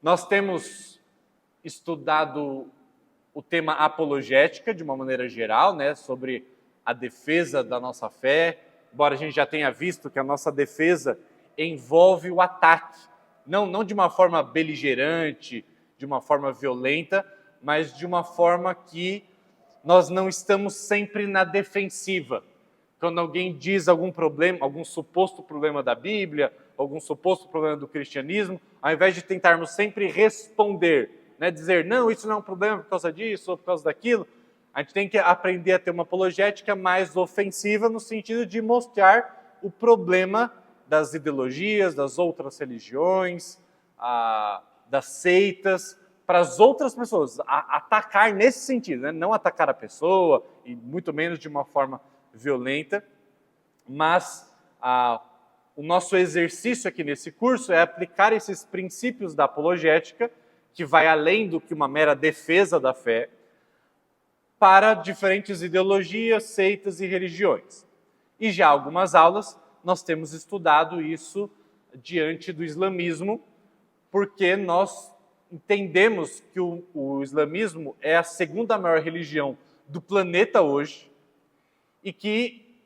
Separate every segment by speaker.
Speaker 1: Nós temos estudado o tema apologética de uma maneira geral, né, sobre a defesa da nossa fé, embora a gente já tenha visto que a nossa defesa envolve o ataque, não de uma forma beligerante, de uma forma violenta, mas de uma forma que nós não estamos sempre na defensiva. Quando alguém diz algum problema, algum suposto problema da Bíblia, algum suposto problema do cristianismo, ao invés de tentarmos sempre responder, né, dizer, não, isso não é um problema por causa disso ou por causa daquilo, a gente tem que aprender a ter uma apologética mais ofensiva no sentido de mostrar o problema das ideologias, das outras religiões, das seitas, para as outras pessoas, atacar nesse sentido, né? Não atacar a pessoa, e muito menos de uma forma violenta, mas o nosso exercício aqui nesse curso é aplicar esses princípios da apologética, que vai além do que uma mera defesa da fé, para diferentes ideologias, seitas e religiões. E já algumas aulas nós temos estudado isso diante do islamismo, porque nós entendemos que o islamismo é a segunda maior religião do planeta hoje e que,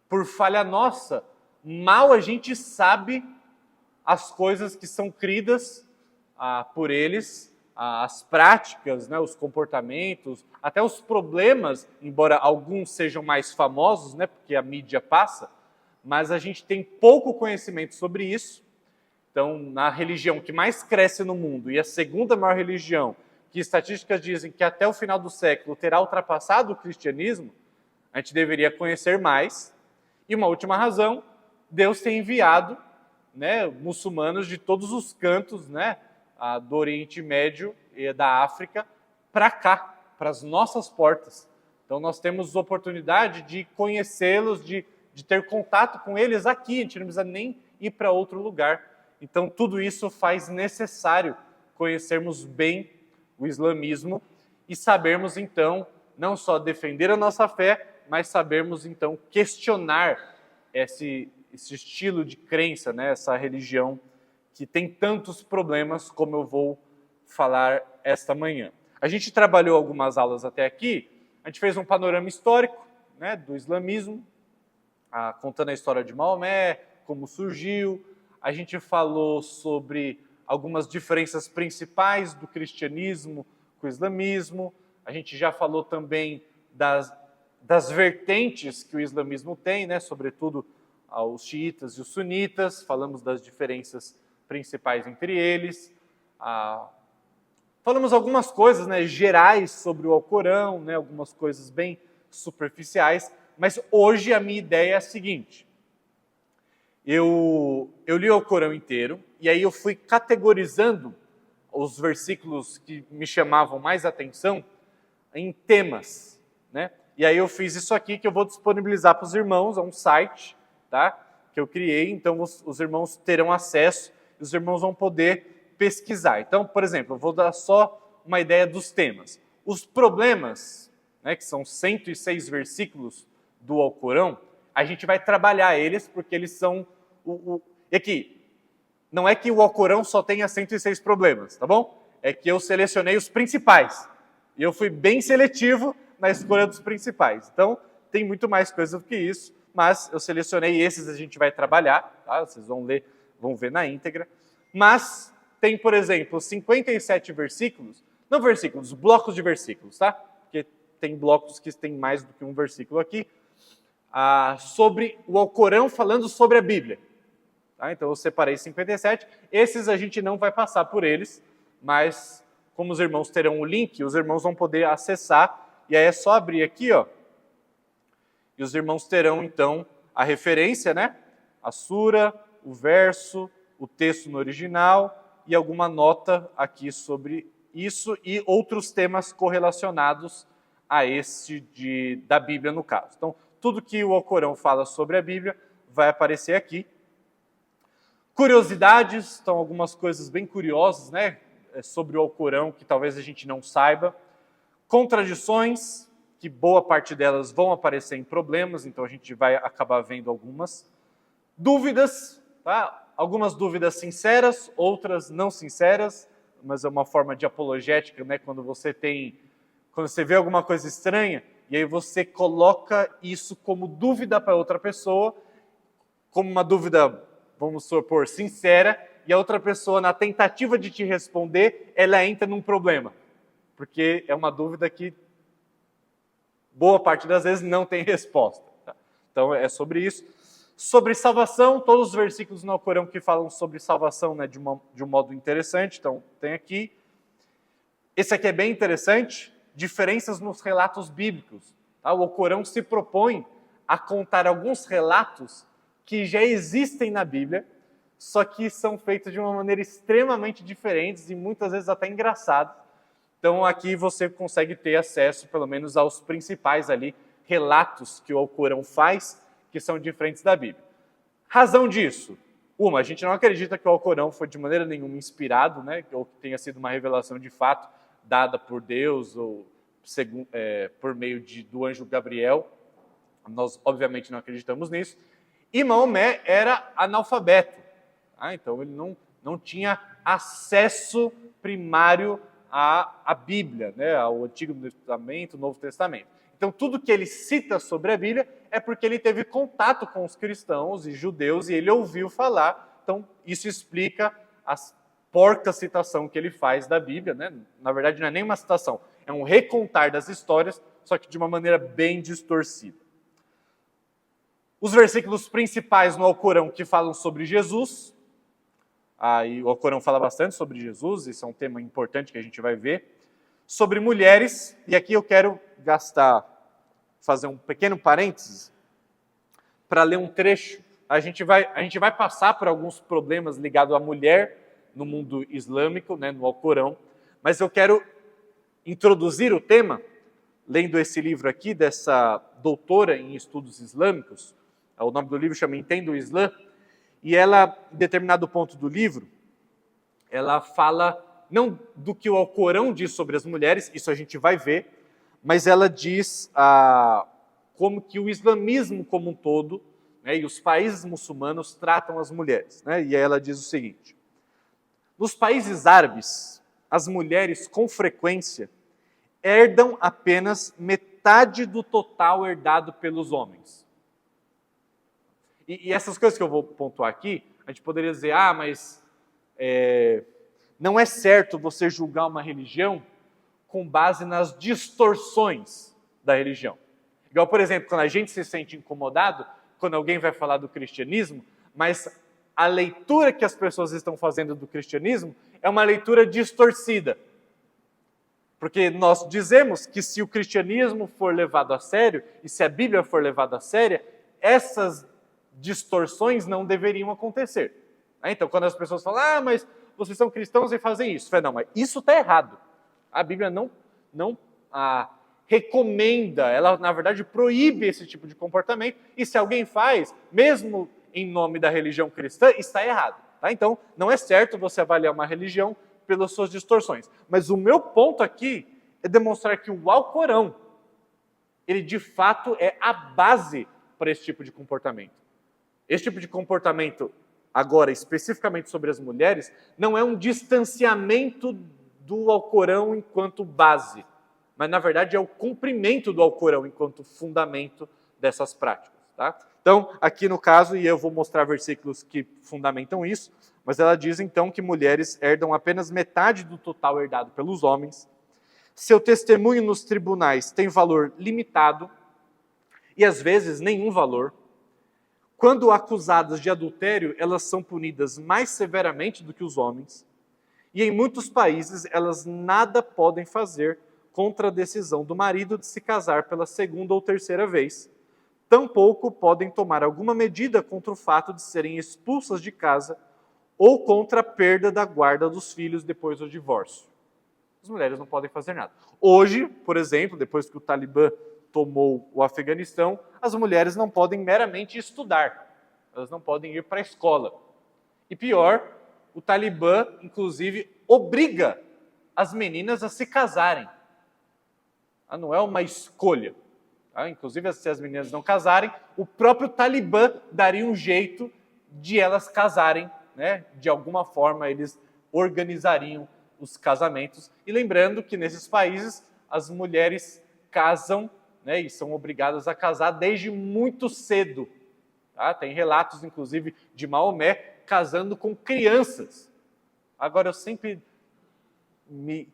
Speaker 1: por falha nossa, mal a gente sabe as coisas que são cridas por eles, as práticas, né, os comportamentos, até os problemas, embora alguns sejam mais famosos, né, porque a mídia passa, mas a gente tem pouco conhecimento sobre isso. Então, na religião que mais cresce no mundo e a segunda maior religião, que estatísticas dizem que até o final do século terá ultrapassado o cristianismo, a gente deveria conhecer mais. E uma última razão, Deus tem enviado, né, muçulmanos de todos os cantos, né, do Oriente Médio e da África para cá, para as nossas portas. Então nós temos oportunidade de conhecê-los, de ter contato com eles aqui, a gente não precisa nem ir para outro lugar. Então tudo isso faz necessário conhecermos bem o islamismo e sabermos então não só defender a nossa fé, mas sabermos então questionar esse estilo de crença, né, essa religião que tem tantos problemas como eu vou falar esta manhã. A gente trabalhou algumas aulas até aqui, a gente fez um panorama histórico, né, do islamismo, contando a história de Maomé, como surgiu, a gente falou sobre algumas diferenças principais do cristianismo com o islamismo, a gente já falou também das vertentes que o islamismo tem, né, sobretudo os xiitas e os sunitas, falamos das diferenças principais entre eles, falamos algumas coisas, né, gerais sobre o Alcorão, né, algumas coisas bem superficiais, mas hoje a minha ideia é a seguinte, eu li o Alcorão inteiro, e aí eu fui categorizando os versículos que me chamavam mais atenção em temas, né, e aí eu fiz isso aqui que eu vou disponibilizar para os irmãos, é um site, tá, que eu criei, então os irmãos terão acesso, os irmãos vão poder pesquisar. Então, por exemplo, eu vou dar só uma ideia dos temas. Os problemas, né, que são 106 versículos do Alcorão, a gente vai trabalhar eles, porque eles são... E aqui, não é que o Alcorão só tenha 106 problemas, tá bom? É que eu selecionei os principais. E eu fui bem seletivo na escolha dos principais. Então, tem muito mais coisa do que isso, mas eu selecionei esses, a gente vai trabalhar, tá? Vocês vão ler, vão ver na íntegra. Mas tem, por exemplo, 57 versículos, não versículos, blocos de versículos, tá? Porque tem blocos que tem mais do que um versículo aqui, sobre o Alcorão falando sobre a Bíblia. Tá? Então eu separei 57, esses a gente não vai passar por eles, mas como os irmãos terão o link, os irmãos vão poder acessar, e aí é só abrir aqui, ó, e os irmãos terão então a referência, né? A sura, o verso, o texto no original e alguma nota aqui sobre isso e outros temas correlacionados a da Bíblia no caso. Então, tudo que o Alcorão fala sobre a Bíblia vai aparecer aqui. Curiosidades, então algumas coisas bem curiosas, né, sobre o Alcorão que talvez a gente não saiba. Contradições, que boa parte delas vão aparecer em problemas, então a gente vai acabar vendo algumas. Dúvidas, tá? Algumas dúvidas sinceras, outras não sinceras, mas é uma forma de apologética, né? Quando você vê alguma coisa estranha, e aí você coloca isso como dúvida para outra pessoa, como uma dúvida, vamos supor, sincera, e a outra pessoa, na tentativa de te responder, ela entra num problema. Porque é uma dúvida que, boa parte das vezes, não tem resposta. Tá? Então, é sobre isso. Sobre salvação, todos os versículos no Alcorão que falam sobre salvação, né, de um modo interessante. Então, tem aqui. Esse aqui é bem interessante. Diferenças nos relatos bíblicos. Tá? O Alcorão se propõe a contar alguns relatos que já existem na Bíblia, só que são feitos de uma maneira extremamente diferente e muitas vezes até engraçadas. Então aqui você consegue ter acesso, pelo menos, aos principais ali relatos que o Alcorão faz, que são diferentes da Bíblia. Razão disso? A gente não acredita que o Alcorão foi de maneira nenhuma inspirado, né, ou que tenha sido uma revelação de fato dada por Deus ou por meio do anjo Gabriel. Nós, obviamente, não acreditamos nisso. E Maomé era analfabeto. Então, ele não tinha acesso primário à Bíblia, né, ao Antigo Testamento, Novo Testamento. Então, tudo que ele cita sobre a Bíblia é porque ele teve contato com os cristãos e judeus e ele ouviu falar. Então, isso explica a porca citação que ele faz da Bíblia, né? Na verdade, não é nem uma citação, é um recontar das histórias, só que de uma maneira bem distorcida. Os versículos principais no Alcorão que falam sobre Jesus, e o Alcorão fala bastante sobre Jesus, isso é um tema importante que a gente vai ver. Sobre mulheres, e aqui eu quero fazer um pequeno parênteses, para ler um trecho. A gente vai passar por alguns problemas ligados à mulher no mundo islâmico, né, no Alcorão, mas eu quero introduzir o tema, lendo esse livro aqui, dessa doutora em estudos islâmicos. O nome do livro chama Entenda o Islã, e ela, em determinado ponto do livro, ela fala não do que o Alcorão diz sobre as mulheres, isso a gente vai ver, mas ela diz como que o islamismo como um todo, né, e os países muçulmanos tratam as mulheres. Né, e aí ela diz o seguinte: nos países árabes, as mulheres com frequência herdam apenas metade do total herdado pelos homens. E essas coisas que eu vou pontuar aqui, a gente poderia dizer, mas não é certo você julgar uma religião com base nas distorções da religião. Igual, por exemplo, quando a gente se sente incomodado, quando alguém vai falar do cristianismo, mas a leitura que as pessoas estão fazendo do cristianismo é uma leitura distorcida. Porque nós dizemos que se o cristianismo for levado a sério, e se a Bíblia for levada a sério, essas distorções não deveriam acontecer. Então, quando as pessoas falam, mas vocês são cristãos e fazem isso. Não, mas isso está errado. A Bíblia não recomenda, ela, na verdade, proíbe esse tipo de comportamento, e se alguém faz, mesmo em nome da religião cristã, está errado. Então, não é certo você avaliar uma religião pelas suas distorções. Mas o meu ponto aqui é demonstrar que o Alcorão, ele de fato é a base para esse tipo de comportamento. Esse tipo de comportamento, agora especificamente sobre as mulheres, não é um distanciamento do Alcorão enquanto base, mas na verdade é o cumprimento do Alcorão enquanto fundamento dessas práticas. Tá? Então, aqui no caso, e eu vou mostrar versículos que fundamentam isso, mas ela diz então que mulheres herdam apenas metade do total herdado pelos homens, seu testemunho nos tribunais tem valor limitado e às vezes nenhum valor. Quando acusadas de adultério, elas são punidas mais severamente do que os homens, e em muitos países elas nada podem fazer contra a decisão do marido de se casar pela segunda ou terceira vez. Tampouco podem tomar alguma medida contra o fato de serem expulsas de casa ou contra a perda da guarda dos filhos depois do divórcio. As mulheres não podem fazer nada. Hoje, por exemplo, depois que o Talibã tomou o Afeganistão, as mulheres não podem meramente estudar, elas não podem ir para a escola. E pior, o Talibã, inclusive, obriga as meninas a se casarem. Não é uma escolha. Inclusive, se as meninas não casarem, o próprio Talibã daria um jeito de elas casarem, né? De alguma forma, eles organizariam os casamentos. E lembrando que nesses países as mulheres casam, né, e são obrigadas a casar desde muito cedo. Tá? Tem relatos, inclusive, de Maomé casando com crianças. Agora, eu sempre me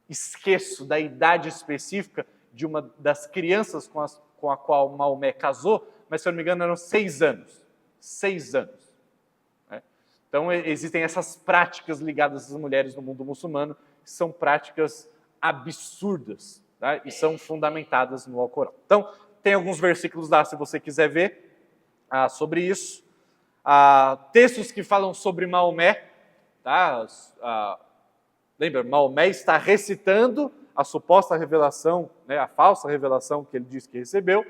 Speaker 1: esqueço da idade específica de uma das crianças com a qual Maomé casou, mas, se eu não me engano, eram 6 anos. 6 anos. Né? Então, existem essas práticas ligadas às mulheres no mundo muçulmano, que são práticas absurdas, tá? E são fundamentadas no Alcorão. Então, tem alguns versículos lá, se você quiser ver, sobre isso. Textos que falam sobre Maomé. Tá? Lembra, Maomé está recitando a suposta revelação, né, a falsa revelação que ele disse que recebeu.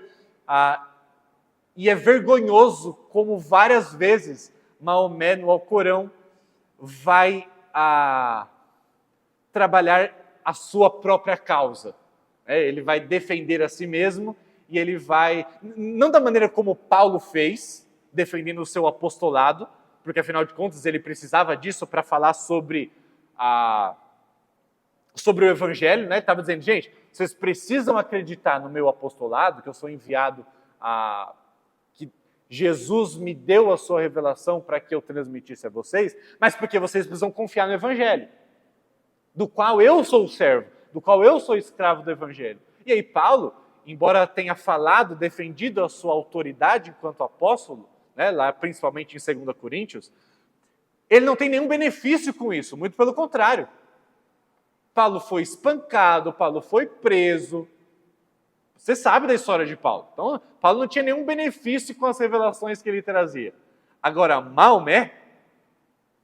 Speaker 1: E é vergonhoso como várias vezes Maomé, no Alcorão, vai trabalhar a sua própria causa. Ele vai defender a si mesmo e ele vai, não da maneira como Paulo fez, defendendo o seu apostolado, porque afinal de contas ele precisava disso para falar sobre o Evangelho, né? Ele estava dizendo, gente, vocês precisam acreditar no meu apostolado, que eu sou enviado que Jesus me deu a sua revelação para que eu transmitisse a vocês, mas porque vocês precisam confiar no Evangelho, do qual eu sou o servo, do qual eu sou escravo do Evangelho. E aí Paulo, embora tenha falado, defendido a sua autoridade enquanto apóstolo, né, lá principalmente em 2 Coríntios, ele não tem nenhum benefício com isso, muito pelo contrário. Paulo foi espancado, Paulo foi preso. Você sabe da história de Paulo. Então, Paulo não tinha nenhum benefício com as revelações que ele trazia. Agora, Maomé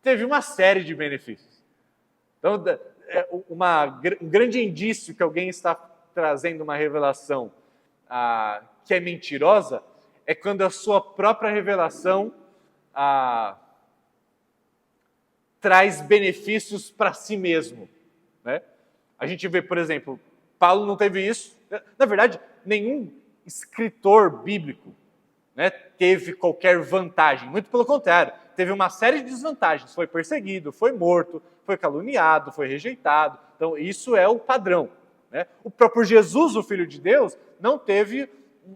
Speaker 1: teve uma série de benefícios. Então, um grande indício que alguém está trazendo uma revelação que é mentirosa é quando a sua própria revelação traz benefícios para si mesmo. Né? A gente vê, por exemplo, Paulo não teve isso. Na verdade, nenhum escritor bíblico, né, teve qualquer vantagem. Muito pelo contrário, teve uma série de desvantagens. Foi perseguido, foi morto, foi caluniado, foi rejeitado. Então, isso é o padrão. Né? O próprio Jesus, o Filho de Deus, não teve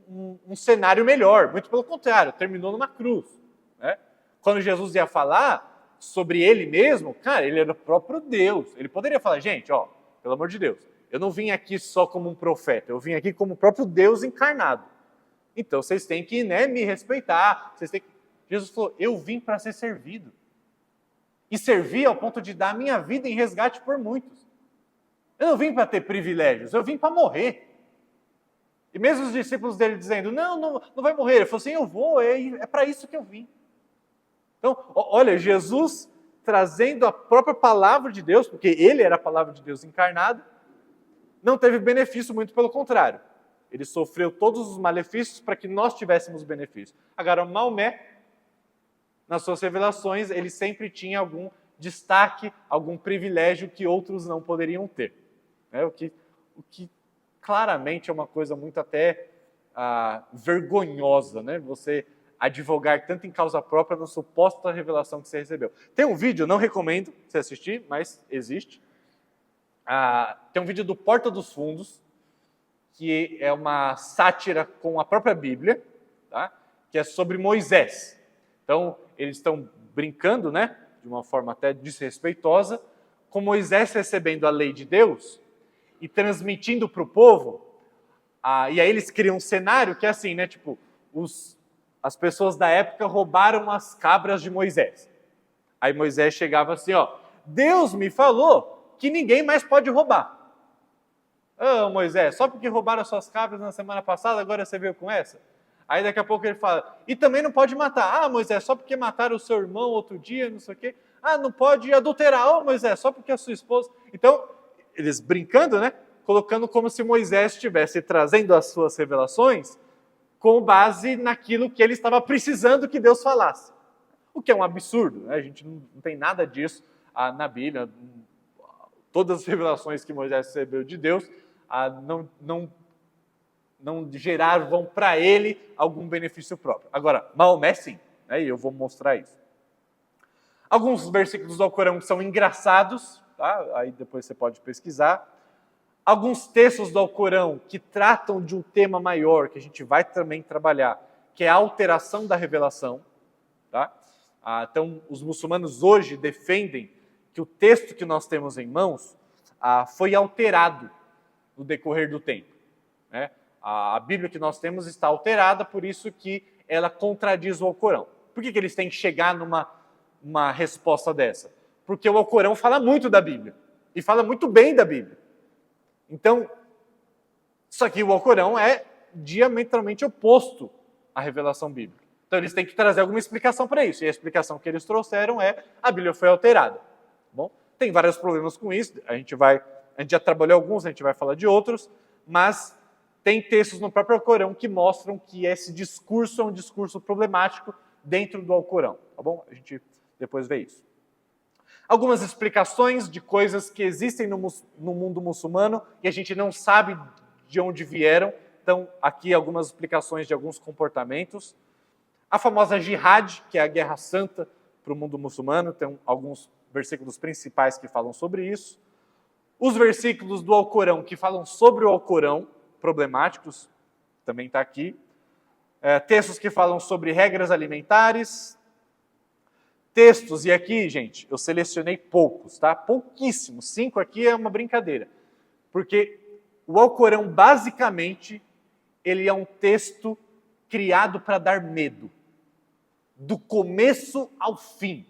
Speaker 1: um cenário melhor. Muito pelo contrário, terminou numa cruz. Né? Quando Jesus ia falar sobre ele mesmo, cara, ele era o próprio Deus. Ele poderia falar, gente, ó, pelo amor de Deus, eu não vim aqui só como um profeta, eu vim aqui como o próprio Deus encarnado. Então vocês têm que, né, me respeitar. Jesus falou, eu vim para ser servido. E servir ao ponto de dar a minha vida em resgate por muitos. Eu não vim para ter privilégios, eu vim para morrer. E mesmo os discípulos dele dizendo, não vai morrer. Ele falou assim, eu vou, é para isso que eu vim. Então, olha, Jesus trazendo a própria palavra de Deus, porque ele era a palavra de Deus encarnada, não teve benefício, muito pelo contrário. Ele sofreu todos os malefícios para que nós tivéssemos benefício. Agora, Maomé, nas suas revelações, ele sempre tinha algum destaque, algum privilégio que outros não poderiam ter. O que claramente é uma coisa muito até vergonhosa, né? Você advogar tanto em causa própria na suposta revelação que você recebeu. Tem um vídeo, não recomendo você assistir, mas existe. Tem um vídeo do Porta dos Fundos, que é uma sátira com a própria Bíblia, tá? Que é sobre Moisés. Então, eles estão brincando, né, de uma forma até desrespeitosa, com Moisés recebendo a lei de Deus e transmitindo para o povo. E aí eles criam um cenário que é assim, né, tipo, as pessoas da época roubaram as cabras de Moisés. Aí Moisés chegava assim, ó, Deus me falou que ninguém mais pode roubar. Moisés, só porque roubaram as suas cabras na semana passada, agora você veio com essa? Aí daqui a pouco ele fala, e também não pode matar. Moisés, só porque mataram o seu irmão outro dia, não sei o quê. Não pode adulterar. Moisés, só porque a sua esposa... Então, eles brincando, né? Colocando como se Moisés estivesse trazendo as suas revelações com base naquilo que ele estava precisando que Deus falasse. O que é um absurdo, né? A gente não tem nada disso na Bíblia. Todas as revelações que Moisés recebeu de Deus não geravam para ele algum benefício próprio. Agora, Maomé sim, né? E eu vou mostrar isso. Alguns versículos do Alcorão são engraçados, tá? Aí depois você pode pesquisar. Alguns textos do Alcorão que tratam de um tema maior, que a gente vai também trabalhar, que é a alteração da revelação. Tá? Então, os muçulmanos hoje defendem que o texto que nós temos em mãos foi alterado no decorrer do tempo. Né? A Bíblia que nós temos está alterada, por isso que ela contradiz o Alcorão. Por que eles têm que chegar numa resposta dessa? Porque o Alcorão fala muito da Bíblia, e fala muito bem da Bíblia. Então, só que o Alcorão é diametralmente oposto à revelação bíblica. Então, eles têm que trazer alguma explicação para isso. E a explicação que eles trouxeram é: a Bíblia foi alterada. Bom, tem vários problemas com isso. A gente já trabalhou alguns, a gente vai falar de outros, mas tem textos no próprio Alcorão que mostram que esse discurso é um discurso problemático dentro do Alcorão. Tá bom? A gente depois vê isso. Algumas explicações de coisas que existem no mundo muçulmano e a gente não sabe de onde vieram. Então, aqui algumas explicações de alguns comportamentos. A famosa jihad, que é a guerra santa para o mundo muçulmano, tem alguns versículos principais que falam sobre isso. Os versículos do Alcorão que falam sobre o Alcorão, problemáticos, também está aqui. Textos que falam sobre regras alimentares. Textos, e aqui, gente, eu selecionei poucos, tá? Pouquíssimos. 5 aqui é uma brincadeira. Porque o Alcorão, basicamente, ele é um texto criado para dar medo. Do começo ao fim.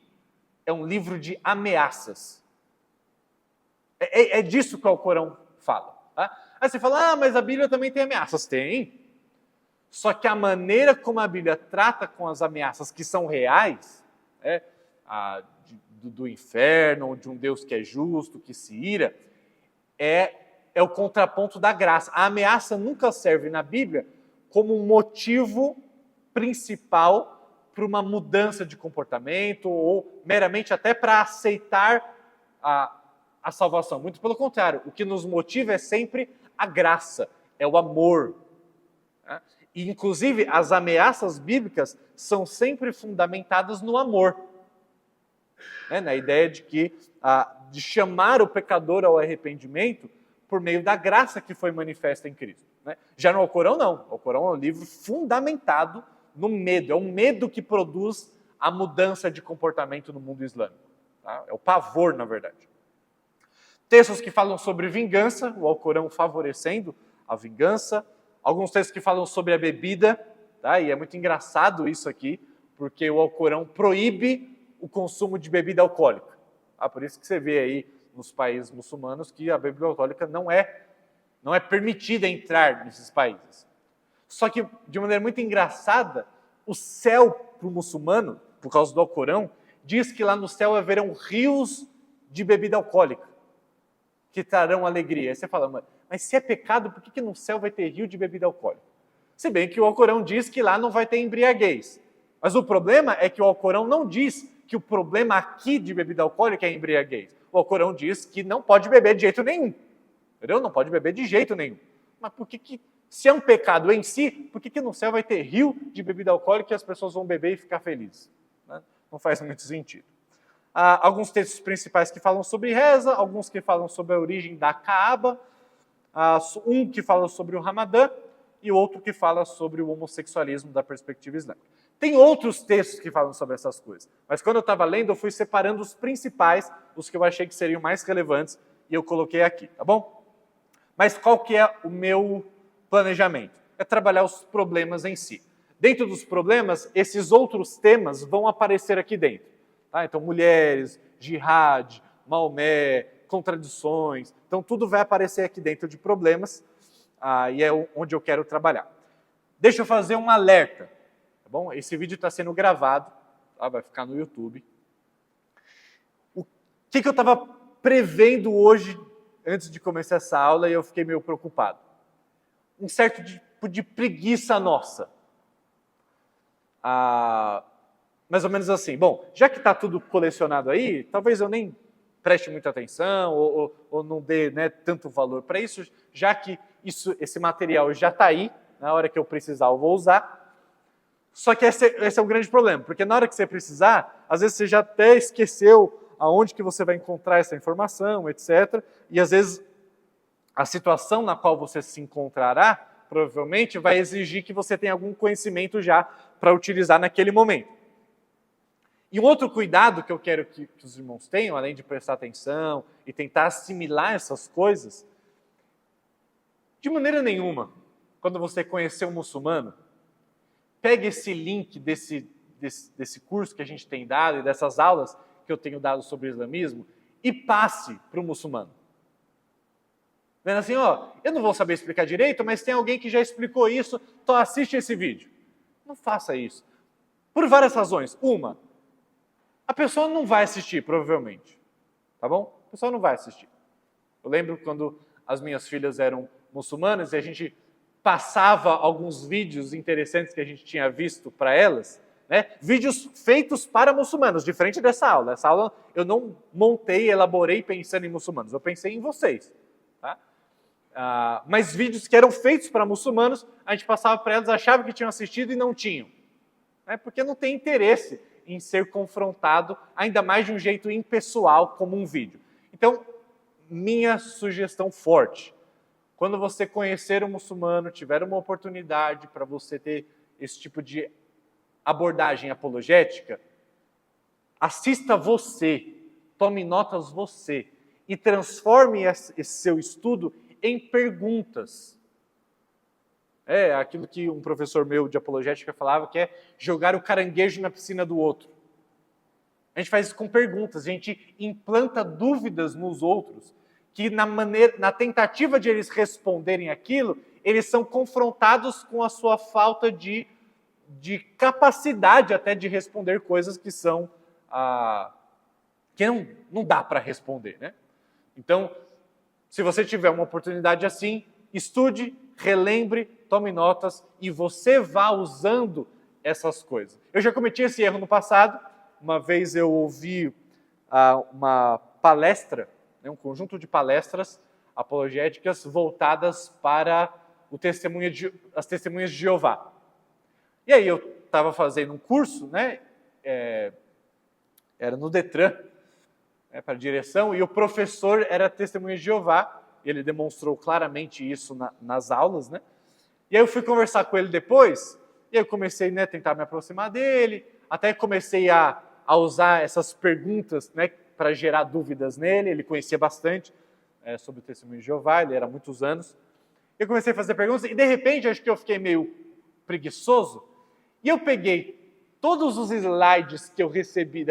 Speaker 1: É um livro de ameaças. É disso que o Alcorão fala. Tá? Aí você fala, mas a Bíblia também tem ameaças. Tem. Só que a maneira como a Bíblia trata com as ameaças que são reais, do inferno, ou de um Deus que é justo, que se ira, é o contraponto da graça. A ameaça nunca serve na Bíblia como um motivo principal para uma mudança de comportamento ou meramente até para aceitar a salvação. Muito pelo contrário, o que nos motiva é sempre a graça, é o amor. Né? E, inclusive, as ameaças bíblicas são sempre fundamentadas no amor. Na ideia de chamar o pecador ao arrependimento por meio da graça que foi manifesta em Cristo. Né? Já no Alcorão, não. O Alcorão é um livro fundamentado no medo. É o medo que produz a mudança de comportamento no mundo islâmico. Tá? É o pavor, na verdade. Textos que falam sobre vingança, o Alcorão favorecendo a vingança. Alguns textos que falam sobre a bebida, tá? E é muito engraçado isso aqui, porque o Alcorão proíbe o consumo de bebida alcoólica. Por isso que você vê aí nos países muçulmanos que a bebida alcoólica não é permitida entrar nesses países. Só que, de maneira muito engraçada, o céu para o muçulmano, por causa do Alcorão, diz que lá no céu haverão rios de bebida alcoólica, que trarão alegria. Aí você fala, mas se é pecado, por que no céu vai ter rio de bebida alcoólica? Se bem que o Alcorão diz que lá não vai ter embriaguez. Mas o problema é que o Alcorão não diz que o problema aqui de bebida alcoólica é embriaguez. O Alcorão diz que não pode beber de jeito nenhum. Entendeu? Não pode beber de jeito nenhum. Mas por que se é um pecado em si, por que no céu vai ter rio de bebida alcoólica e as pessoas vão beber e ficar felizes? Não faz muito sentido. Há alguns textos principais que falam sobre reza, alguns que falam sobre a origem da Kaaba, um que fala sobre o Ramadã e outro que fala sobre o homossexualismo da perspectiva islâmica. Tem outros textos que falam sobre essas coisas, mas quando eu estava lendo, eu fui separando os principais, os que eu achei que seriam mais relevantes, e eu coloquei aqui, tá bom? Mas qual que é o meu planejamento? É trabalhar os problemas em si. Dentro dos problemas, esses outros temas vão aparecer aqui dentro. Tá? Então, mulheres, jihad, Maomé, contradições. Então, tudo vai aparecer aqui dentro de problemas, e é onde eu quero trabalhar. Deixa eu fazer um alerta. Tá bom? Esse vídeo está sendo gravado, tá? Vai ficar no YouTube. O que eu estava prevendo hoje, antes de começar essa aula, e eu fiquei meio preocupado? Um certo tipo de preguiça nossa. Mais ou menos assim, bom, já que está tudo colecionado aí, talvez eu nem preste muita atenção ou não dê tanto valor para isso, já que esse material já está aí, na hora que eu precisar eu vou usar. Só que esse é um grande problema, porque na hora que você precisar, às vezes você já até esqueceu aonde que você vai encontrar essa informação, etc. E às vezes a situação na qual você se encontrará, provavelmente, vai exigir que você tenha algum conhecimento já para utilizar naquele momento. E um outro cuidado que eu quero que os irmãos tenham, além de prestar atenção e tentar assimilar essas coisas, de maneira nenhuma, quando você conhecer um muçulmano, pegue esse link desse curso que a gente tem dado e dessas aulas que eu tenho dado sobre o islamismo e passe para o muçulmano. Dizendo assim, eu não vou saber explicar direito, mas tem alguém que já explicou isso, então assiste esse vídeo. Não faça isso. Por várias razões. Uma, a pessoa não vai assistir, provavelmente. Tá bom? A pessoa não vai assistir. Eu lembro quando as minhas filhas eram muçulmanas e a gente passava alguns vídeos interessantes que a gente tinha visto para elas, né? Vídeos feitos para muçulmanos, diferente dessa aula. Essa aula eu não montei, elaborei pensando em muçulmanos, eu pensei em vocês. Tá? Mas vídeos que eram feitos para muçulmanos, a gente passava para elas, achava que tinham assistido e não tinham. Né? Porque não tem interesse em ser confrontado, ainda mais de um jeito impessoal, como um vídeo. Então, minha sugestão forte, quando você conhecer um muçulmano, tiver uma oportunidade para você ter esse tipo de abordagem apologética, assista você, tome notas você, e transforme esse seu estudo em perguntas. É aquilo que um professor meu de apologética falava, que é jogar o caranguejo na piscina do outro. A gente faz isso com perguntas, a gente implanta dúvidas nos outros, que na tentativa de eles responderem aquilo, eles são confrontados com a sua falta de capacidade até de responder coisas que são que não dá para responder, né? Então, se você tiver uma oportunidade assim, estude, relembre, tome notas e você vá usando essas coisas. Eu já cometi esse erro no passado. Uma vez eu ouvi uma palestra, um conjunto de palestras apologéticas voltadas para as testemunhas de Jeová. E aí eu estava fazendo um curso, né? Era no Detran, para direção, e o professor era testemunha de Jeová, e ele demonstrou claramente isso nas aulas, né? E aí eu fui conversar com ele depois, e eu comecei a tentar me aproximar dele, até comecei a usar essas perguntas, né, para gerar dúvidas nele. Ele conhecia bastante sobre o testemunho de Jeová, ele era há muitos anos. Eu comecei a fazer perguntas, e de repente, acho que eu fiquei meio preguiçoso, e eu peguei todos os slides que eu recebi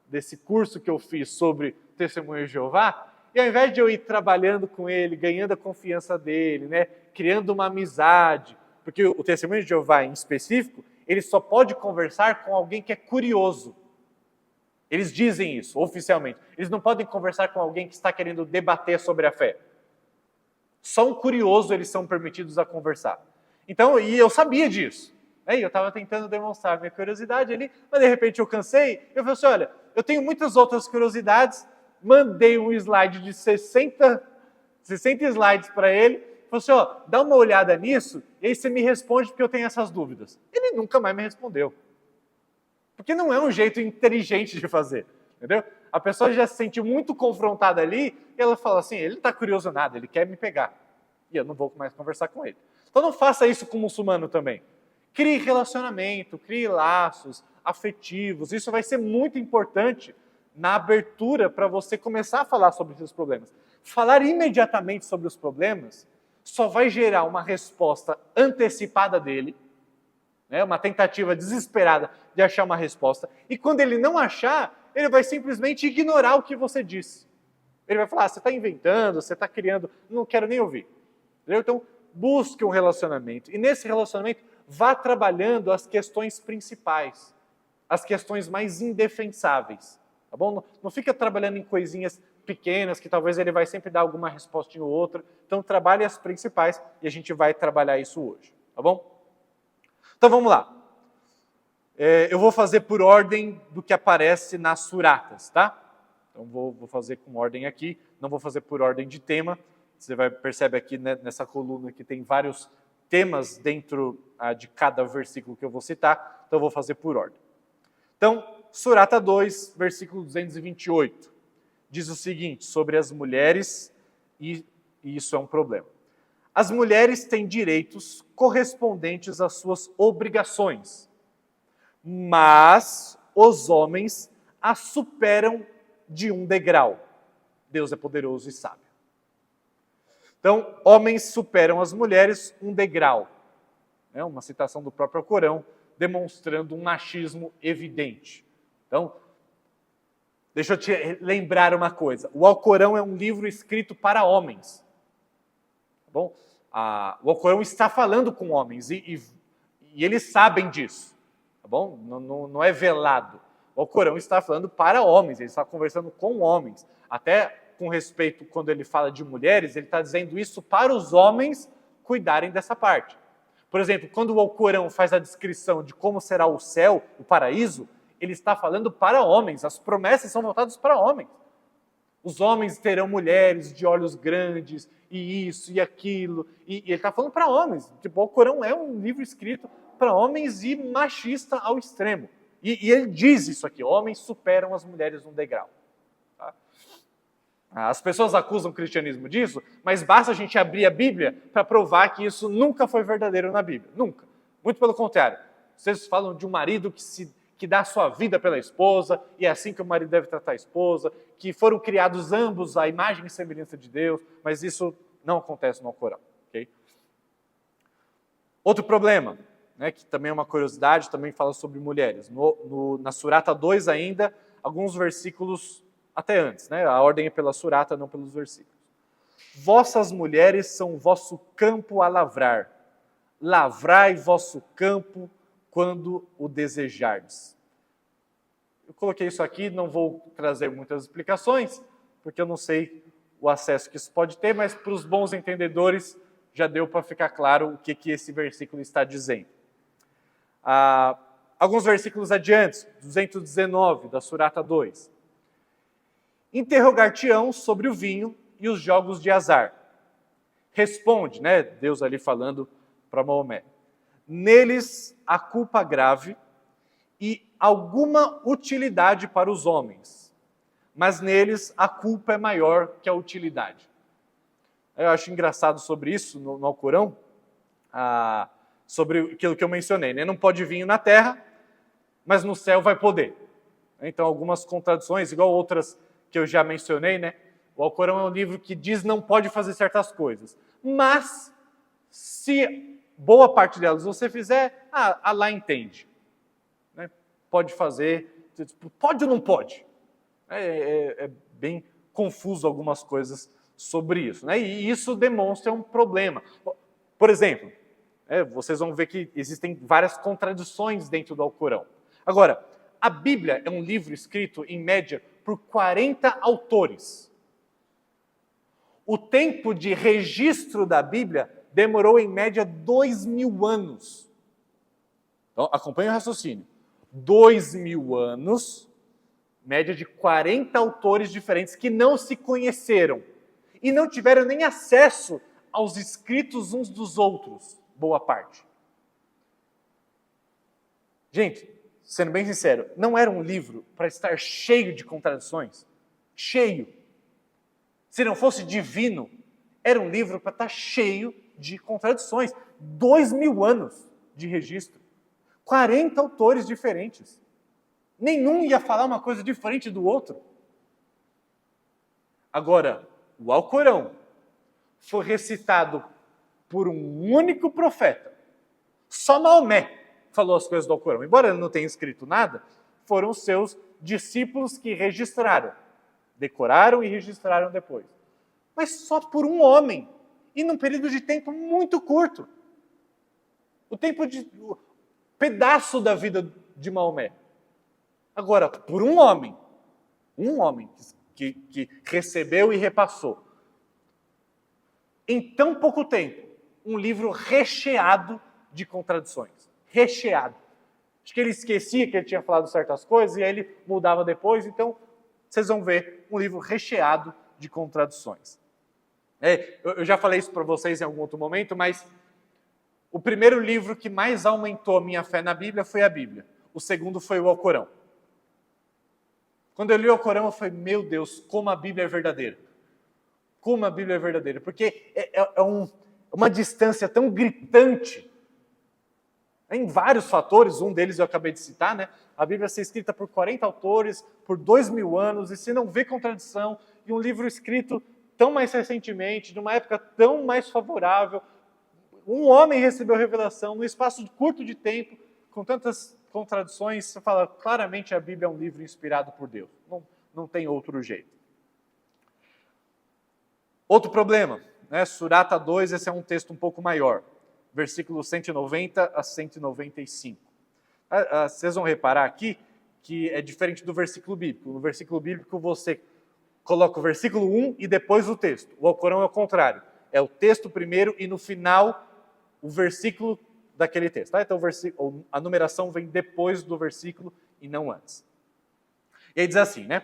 Speaker 1: desse curso que eu fiz sobre testemunho de Jeová, e ao invés de eu ir trabalhando com ele, ganhando a confiança dele, né, criando uma amizade, porque o testemunho de Jeová em específico, ele só pode conversar com alguém que é curioso. Eles dizem isso oficialmente. Eles não podem conversar com alguém que está querendo debater sobre a fé. Só um curioso eles são permitidos a conversar. Então, e eu sabia disso. Eu estava tentando demonstrar minha curiosidade ali, mas de repente eu cansei. Eu falei assim, olha, eu tenho muitas outras curiosidades. Mandei um slide de 60 slides para ele. Falei assim, dá uma olhada nisso, e aí você me responde porque eu tenho essas dúvidas. Ele nunca mais me respondeu. Porque não é um jeito inteligente de fazer, entendeu? A pessoa já se sentiu muito confrontada ali, e ela fala assim, ele não está curioso nada, ele quer me pegar. E eu não vou mais conversar com ele. Então não faça isso com o muçulmano também. Crie relacionamento, crie laços afetivos. Isso vai ser muito importante na abertura para você começar a falar sobre esses problemas. Falar imediatamente sobre os problemas só vai gerar uma resposta antecipada dele, né, uma tentativa desesperada de achar uma resposta. E quando ele não achar, ele vai simplesmente ignorar o que você disse. Ele vai falar, você está inventando, você está criando, não quero nem ouvir. Entendeu? Então, busque um relacionamento. E nesse relacionamento, vá trabalhando as questões principais, as questões mais indefensáveis. Tá bom? Não fica trabalhando em coisinhas pequenas, que talvez ele vai sempre dar alguma resposta ou outra. Então, trabalhe as principais e a gente vai trabalhar isso hoje. Tá bom? Então, vamos lá. Eu vou fazer por ordem do que aparece nas suratas, tá? Então, vou fazer com ordem aqui. Não vou fazer por ordem de tema. Você percebe aqui, né, nessa coluna que tem vários temas dentro de cada versículo que eu vou citar. Então, eu vou fazer por ordem. Então, Surata 2, versículo 228, diz o seguinte sobre as mulheres, e isso é um problema. As mulheres têm direitos correspondentes às suas obrigações, mas os homens as superam de um degrau. Deus é poderoso e sábio. Então, homens superam as mulheres um degrau. É uma citação do próprio Alcorão, demonstrando um machismo evidente. Então, deixa eu te lembrar uma coisa. O Alcorão é um livro escrito para homens. Tá bom? O Alcorão está falando com homens e eles sabem disso. Tá bom? Não é velado. O Alcorão está falando para homens, ele está conversando com homens. Até com respeito, quando ele fala de mulheres, ele está dizendo isso para os homens cuidarem dessa parte. Por exemplo, quando o Alcorão faz a descrição de como será o céu, o paraíso, ele está falando para homens, as promessas são voltadas para homens. Os homens terão mulheres de olhos grandes, e isso, e aquilo, e ele está falando para homens. Tipo, o Alcorão é um livro escrito para homens e machista ao extremo. E ele diz isso aqui, homens superam as mulheres num degrau. Tá? As pessoas acusam o cristianismo disso, mas basta a gente abrir a Bíblia para provar que isso nunca foi verdadeiro na Bíblia. Nunca. Muito pelo contrário. Vocês falam de um marido que dá a sua vida pela esposa, e é assim que o marido deve tratar a esposa, que foram criados ambos à imagem e semelhança de Deus, mas isso não acontece no Alcorão. Okay? Outro problema, né, que também é uma curiosidade, também fala sobre mulheres. Na Surata 2 ainda, alguns versículos até antes, né? A ordem é pela Surata, não pelos versículos. Vossas mulheres são vosso campo a lavrar. Lavrai vosso campo quando o desejardes. Eu coloquei isso aqui, não vou trazer muitas explicações, porque eu não sei o acesso que isso pode ter, mas para os bons entendedores já deu para ficar claro o que esse versículo está dizendo. Alguns versículos adiante, 219 da Surata 2. Interrogar-te-ão sobre o vinho e os jogos de azar. Responde, né, Deus ali falando para Maomé. Neles há culpa grave e alguma utilidade para os homens, mas neles a culpa é maior que a utilidade. Eu acho engraçado sobre isso no Alcorão, sobre aquilo que eu mencionei, né? Não pode vinho na terra, mas no céu vai poder. Então, algumas contradições, igual outras que eu já mencionei, né? O Alcorão é um livro que diz não pode fazer certas coisas, mas se boa parte delas você fizer, Allah entende. Né? Pode fazer, pode ou não pode? É bem confuso algumas coisas sobre isso. Né? E isso demonstra um problema. Por exemplo, vocês vão ver que existem várias contradições dentro do Alcorão. Agora, a Bíblia é um livro escrito, em média, por 40 autores. O tempo de registro da Bíblia demorou, em média, 2000 anos. Então, acompanhe o raciocínio. 2000 anos, média de 40 autores diferentes que não se conheceram e não tiveram nem acesso aos escritos uns dos outros, boa parte. Gente, sendo bem sincero, não era um livro para estar cheio de contradições? Cheio. Se não fosse divino, era um livro para estar cheio de contradições. 2000 anos de registro. 40 autores diferentes. Nenhum ia falar uma coisa diferente do outro. Agora, o Alcorão foi recitado por um único profeta. Só Maomé falou as coisas do Alcorão. Embora ele não tenha escrito nada, foram seus discípulos que registraram. Decoraram e registraram depois. Mas só por um homem. E num período de tempo muito curto. O tempo de... pedaço da vida de Maomé. Agora, por um homem que recebeu e repassou, em tão pouco tempo, um livro recheado de contradições. Recheado. Acho que ele esquecia que ele tinha falado certas coisas e aí ele mudava depois, então vocês vão ver um livro recheado de contradições. Eu já falei isso para vocês em algum outro momento, mas o primeiro livro que mais aumentou a minha fé na Bíblia foi a Bíblia. O segundo foi o Alcorão. Quando eu li o Corão, eu falei, meu Deus, como a Bíblia é verdadeira. Como a Bíblia é verdadeira. Porque uma distância tão gritante em vários fatores, um deles eu acabei de citar, né? A Bíblia ser escrita por 40 autores, por 2000 anos, e se não vê contradição, e um livro escrito tão mais recentemente, de uma época tão mais favorável, um homem recebeu revelação num espaço curto de tempo, com tantas contradições, você fala, claramente a Bíblia é um livro inspirado por Deus. Não tem outro jeito. Outro problema, né? Surata 2, esse é um texto um pouco maior. Versículos 190 a 195. Vocês vão reparar aqui que é diferente do versículo bíblico. No versículo bíblico você coloca o versículo 1 e depois o texto. O Alcorão é o contrário. É o texto primeiro e no final o versículo daquele texto. Tá? Então a numeração vem depois do versículo e não antes. E aí diz assim, né?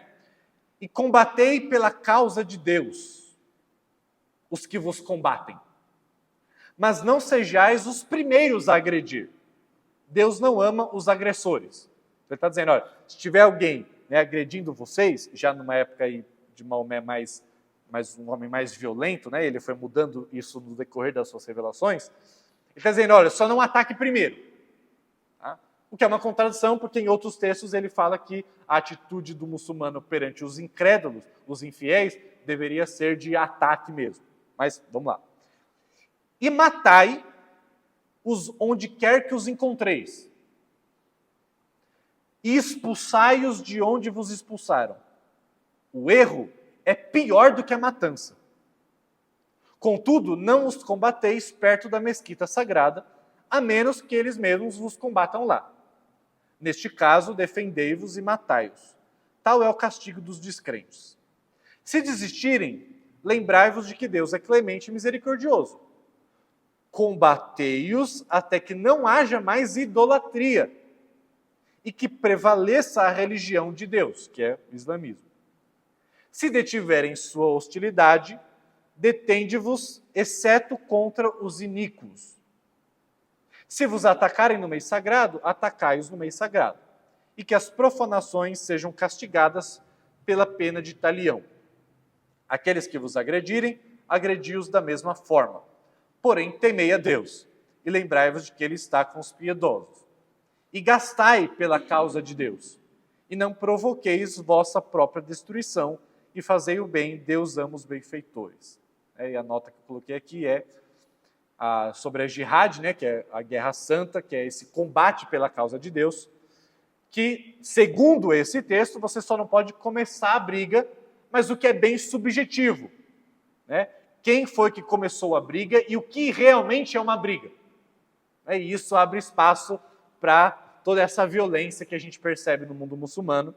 Speaker 1: E combatei pela causa de Deus os que vos combatem. Mas não sejais os primeiros a agredir. Deus não ama os agressores. Ele está dizendo, olha, se tiver alguém, né, agredindo vocês, já numa época aí de Maomé um homem mais violento, né, ele foi mudando isso no decorrer das suas revelações, ele está dizendo, olha, só não ataque primeiro. Tá? O que é uma contradição, porque em outros textos ele fala que a atitude do muçulmano perante os incrédulos, os infiéis, deveria ser de ataque mesmo. Mas, vamos lá. E matai os onde quer que os encontreis. E expulsai-os de onde vos expulsaram. O erro é pior do que a matança. Contudo, não os combateis perto da mesquita sagrada, a menos que eles mesmos vos combatam lá. Neste caso, defendei-vos e matai-os. Tal é o castigo dos descrentes. Se desistirem, lembrai-vos de que Deus é clemente e misericordioso. Combatei-os até que não haja mais idolatria e que prevaleça a religião de Deus, que é o islamismo. Se detiverem sua hostilidade, detende-vos, exceto contra os iníquos. Se vos atacarem no mês sagrado, atacai-os no mês sagrado, e que as profanações sejam castigadas pela pena de talião. Aqueles que vos agredirem, agredi-os da mesma forma. Porém, temei a Deus, e lembrai-vos de que Ele está com os piedosos. E gastai pela causa de Deus, e não provoqueis vossa própria destruição, e fazei o bem, Deus ama os benfeitores. E a nota que eu coloquei aqui é sobre a jihad, né, que é a guerra santa, que é esse combate pela causa de Deus, que, segundo esse texto, você só não pode começar a briga, mas o que é bem subjetivo, né? Quem foi que começou a briga e o que realmente é uma briga. E isso abre espaço para toda essa violência que a gente percebe no mundo muçulmano.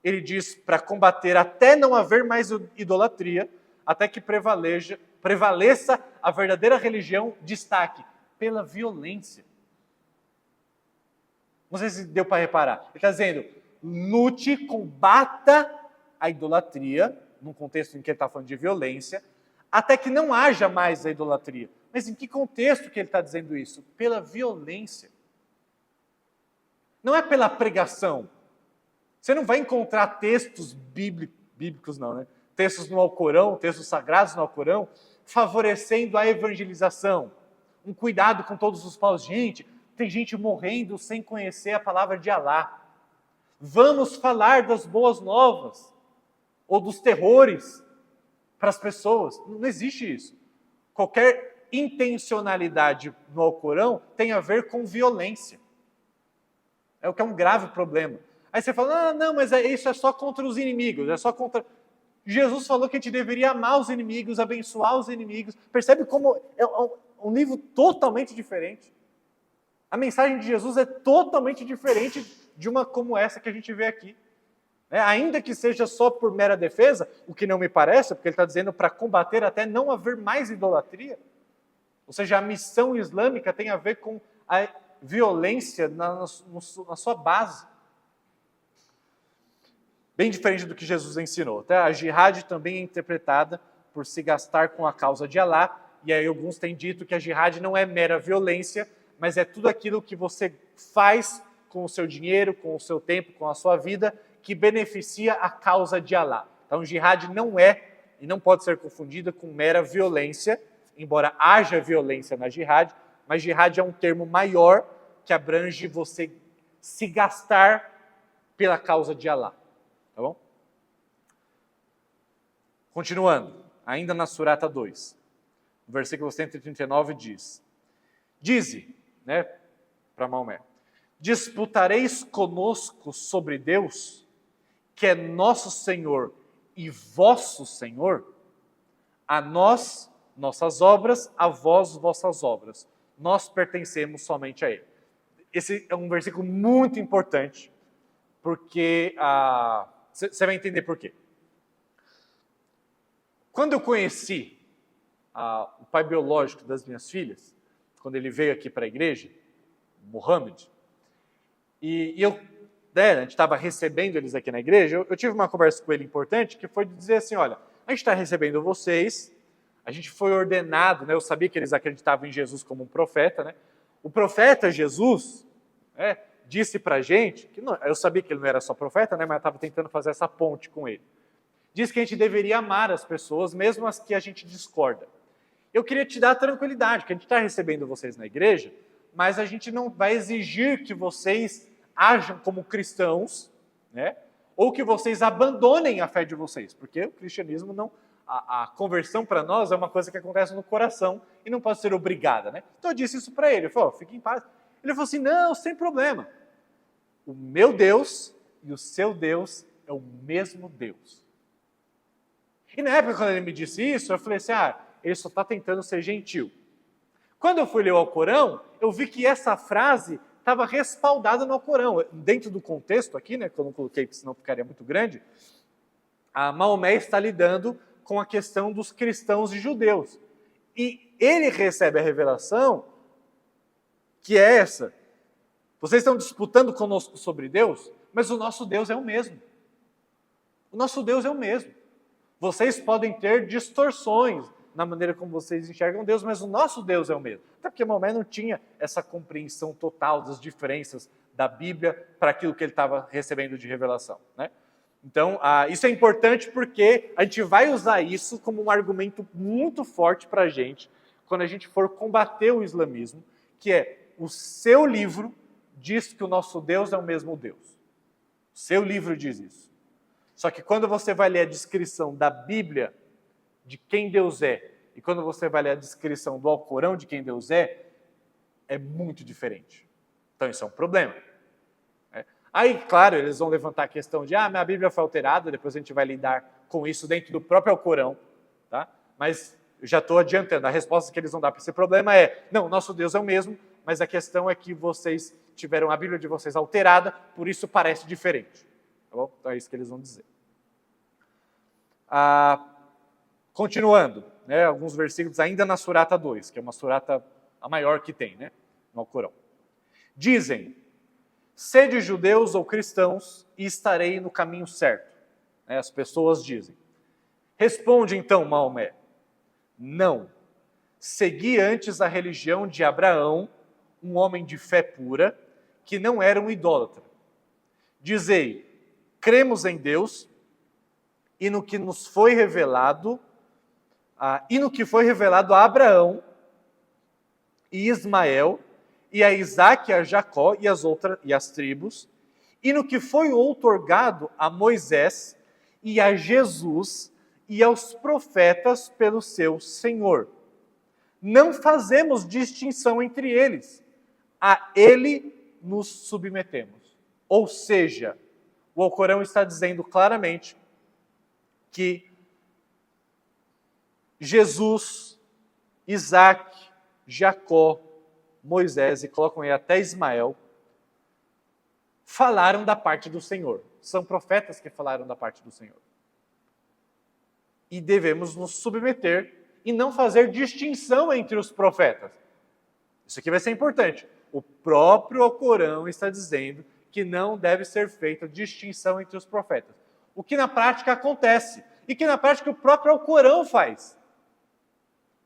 Speaker 1: Ele diz para combater até não haver mais idolatria, até que prevaleça a verdadeira religião, destaque pela violência. Não sei se deu para reparar. Ele está dizendo, lute, combata a idolatria, num contexto em que ele está falando de violência, até que não haja mais a idolatria. Mas em que contexto que ele está dizendo isso? Pela violência. Não é pela pregação. Você não vai encontrar textos bíblicos não, né? Textos no Alcorão, textos sagrados no Alcorão, favorecendo a evangelização. Um cuidado com todos os paus. Gente, tem gente morrendo sem conhecer a palavra de Alá. Vamos falar das boas novas, ou dos terrores, para as pessoas. Não existe isso. Qualquer intencionalidade no Alcorão tem a ver com violência. É o que é um grave problema. Aí você fala, não, mas isso é só contra os inimigos, é só contra... Jesus falou que a gente deveria amar os inimigos, abençoar os inimigos. Percebe como é um nível totalmente diferente. A mensagem de Jesus é totalmente diferente de uma como essa que a gente vê aqui. Ainda que seja só por mera defesa, o que não me parece, porque ele está dizendo para combater até não haver mais idolatria. Ou seja, a missão islâmica tem a ver com a violência na sua base. Bem diferente do que Jesus ensinou. A jihad também é interpretada por se gastar com a causa de Alá, e aí alguns têm dito que a jihad não é mera violência, mas é tudo aquilo que você faz com o seu dinheiro, com o seu tempo, com a sua vida, que beneficia a causa de Alá. Então, jihad não é e não pode ser confundida com mera violência, embora haja violência na jihad, mas jihad é um termo maior que abrange você se gastar pela causa de Alá. Tá bom? Continuando, ainda na Surata 2, no versículo 139 diz: Dize, né, para Maomé, disputareis conosco sobre Deus, que é nosso Senhor e vosso Senhor? A nós, nossas obras, a vós, vossas obras. Nós pertencemos somente a Ele. Esse é um versículo muito importante, porque você vai entender por quê. Quando eu conheci o pai biológico das minhas filhas, quando ele veio aqui para a igreja, Mohamed, e eu, né, a gente estava recebendo eles aqui na igreja, eu tive uma conversa com ele importante, que foi de dizer assim, olha, a gente está recebendo vocês, a gente foi ordenado, né, eu sabia que eles acreditavam em Jesus como um profeta, né, o profeta Jesus, né, disse para a gente, que não, eu sabia que ele não era só profeta, né, mas eu estava tentando fazer essa ponte com ele, diz que a gente deveria amar as pessoas, mesmo as que a gente discorda. Eu queria te dar tranquilidade, que a gente está recebendo vocês na igreja, mas a gente não vai exigir que vocês ajam como cristãos, né? Ou que vocês abandonem a fé de vocês, porque o cristianismo não... A conversão para nós é uma coisa que acontece no coração e não pode ser obrigada, né? Então eu disse isso para ele, eu falei, fique em paz. Ele falou assim, não, sem problema. O meu Deus e o seu Deus é o mesmo Deus. E na época, quando ele me disse isso, eu falei assim, ele só está tentando ser gentil. Quando eu fui ler o Alcorão, eu vi que essa frase estava respaldada no Alcorão. Dentro do contexto aqui, né, que eu não coloquei, porque senão ficaria muito grande, a Maomé está lidando com a questão dos cristãos e judeus. E ele recebe a revelação que é essa. Vocês estão disputando conosco sobre Deus, mas o nosso Deus é o mesmo. O nosso Deus é o mesmo. Vocês podem ter distorções na maneira como vocês enxergam Deus, mas o nosso Deus é o mesmo. Até porque Maomé não tinha essa compreensão total das diferenças da Bíblia para aquilo que ele estava recebendo de revelação, né? Então, isso é importante porque a gente vai usar isso como um argumento muito forte para a gente quando a gente for combater o islamismo, que é o seu livro diz que o nosso Deus é o mesmo Deus. O seu livro diz isso. Só que quando você vai ler a descrição da Bíblia de quem Deus é, e quando você vai ler a descrição do Alcorão de quem Deus é muito diferente. Então isso é um problema. Aí, claro, eles vão levantar a questão de, minha Bíblia foi alterada, depois a gente vai lidar com isso dentro do próprio Alcorão, tá? Mas eu já estou adiantando, a resposta que eles vão dar para esse problema é, não, nosso Deus é o mesmo, mas a questão é que vocês tiveram a Bíblia de vocês alterada, por isso parece diferente. Tá bom? Então é isso que eles vão dizer. Continuando, né, alguns versículos ainda na Surata 2, que é uma surata a maior que tem, né, no Alcorão. Dizem, sede judeus ou cristãos e estarei no caminho certo. As pessoas dizem. Responde então, Maomé, não. Segui antes a religião de Abraão, um homem de fé pura, que não era um idólatra. Dizei, cremos em Deus e no que nos foi revelado, e no que foi revelado a Abraão e Ismael, e a Isaque, a Jacó e as tribos, e no que foi outorgado a Moisés e a Jesus e aos profetas pelo seu Senhor. Não fazemos distinção entre eles, a ele nos submetemos. Ou seja, o Alcorão está dizendo claramente que Jesus, Isaque, Jacó, Moisés, e colocam aí até Ismael, falaram da parte do Senhor. São profetas que falaram da parte do Senhor. E devemos nos submeter e não fazer distinção entre os profetas. Isso aqui vai ser importante. O próprio Alcorão está dizendo que não deve ser feita distinção entre os profetas. O que na prática acontece. E que na prática o próprio Alcorão faz.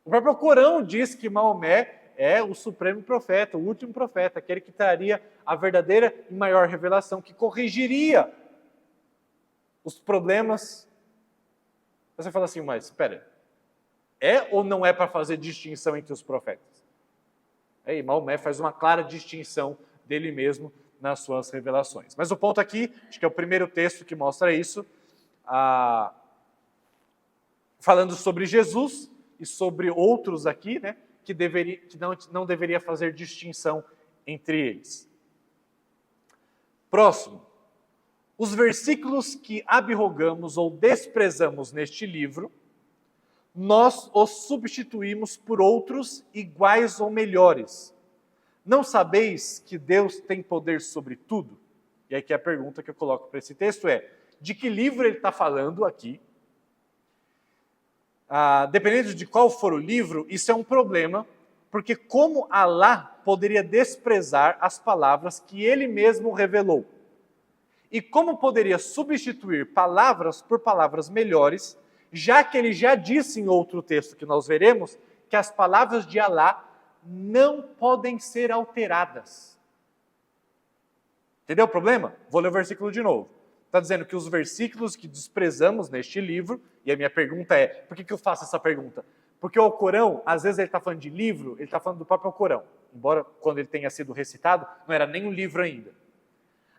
Speaker 1: O próprio Alcorão diz que Maomé é o supremo profeta, o último profeta, aquele que traria a verdadeira e maior revelação, que corrigiria os problemas. Você fala assim, mas espera, é ou não é para fazer distinção entre os profetas? Aí Maomé faz uma clara distinção dele mesmo nas suas revelações. Mas o ponto aqui, acho que é o primeiro texto que mostra isso, falando sobre Jesus e sobre outros aqui, né, que não deveria fazer distinção entre eles. Próximo. Os versículos que abrogamos ou desprezamos neste livro, nós os substituímos por outros iguais ou melhores. Não sabeis que Deus tem poder sobre tudo? E aqui a pergunta que eu coloco para esse texto é, de que livro ele está falando aqui? Dependendo de qual for o livro, isso é um problema, porque como Alá poderia desprezar as palavras que ele mesmo revelou? E como poderia substituir palavras por palavras melhores, já que ele já disse em outro texto que nós veremos, que as palavras de Alá não podem ser alteradas. Entendeu o problema? Vou ler o versículo de novo. Está dizendo que os versículos que desprezamos neste livro, e a minha pergunta é, por que eu faço essa pergunta? Porque o Alcorão, às vezes ele está falando de livro, ele está falando do próprio Alcorão. Embora quando ele tenha sido recitado, não era nem um livro ainda.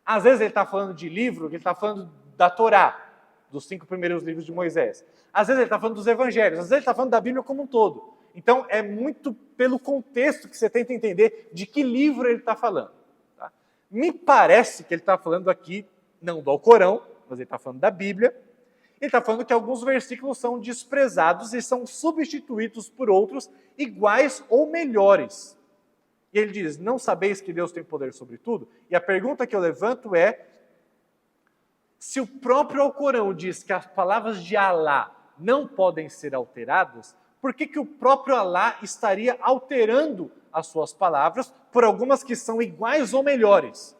Speaker 1: Às vezes ele está falando de livro, ele está falando da Torá, dos 5 primeiros livros de Moisés. Às vezes ele está falando dos evangelhos, às vezes ele está falando da Bíblia como um todo. Então é muito pelo contexto que você tenta entender de que livro ele está falando. Tá? Me parece que ele está falando aqui, não do Alcorão, mas ele está falando da Bíblia. Ele está falando que alguns versículos são desprezados e são substituídos por outros iguais ou melhores. E ele diz, não sabeis que Deus tem poder sobre tudo? E a pergunta que eu levanto é, se o próprio Alcorão diz que as palavras de Alá não podem ser alteradas, por que o próprio Alá estaria alterando as suas palavras por algumas que são iguais ou melhores?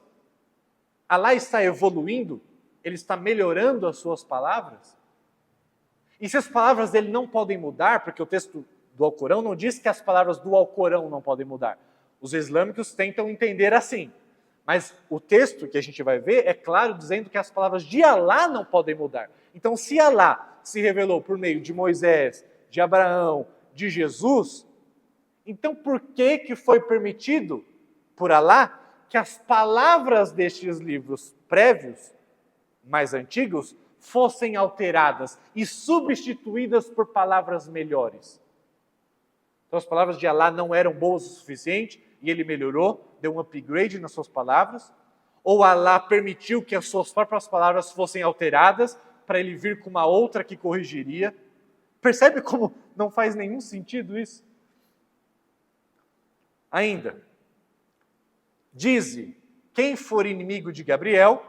Speaker 1: Alá está evoluindo? Ele está melhorando as suas palavras? E se as palavras dele não podem mudar, porque o texto do Alcorão não diz que as palavras do Alcorão não podem mudar. Os islâmicos tentam entender assim. Mas o texto que a gente vai ver é claro dizendo que as palavras de Alá não podem mudar. Então, se Alá se revelou por meio de Moisés, de Abraão, de Jesus, então por que foi permitido por Alá que as palavras destes livros prévios, mais antigos, fossem alteradas e substituídas por palavras melhores? Então as palavras de Alá não eram boas o suficiente e ele melhorou, deu um upgrade nas suas palavras? Ou Alá permitiu que as suas próprias palavras fossem alteradas para ele vir com uma outra que corrigiria? Percebe como não faz nenhum sentido isso? Ainda, dize, quem for inimigo de Gabriel,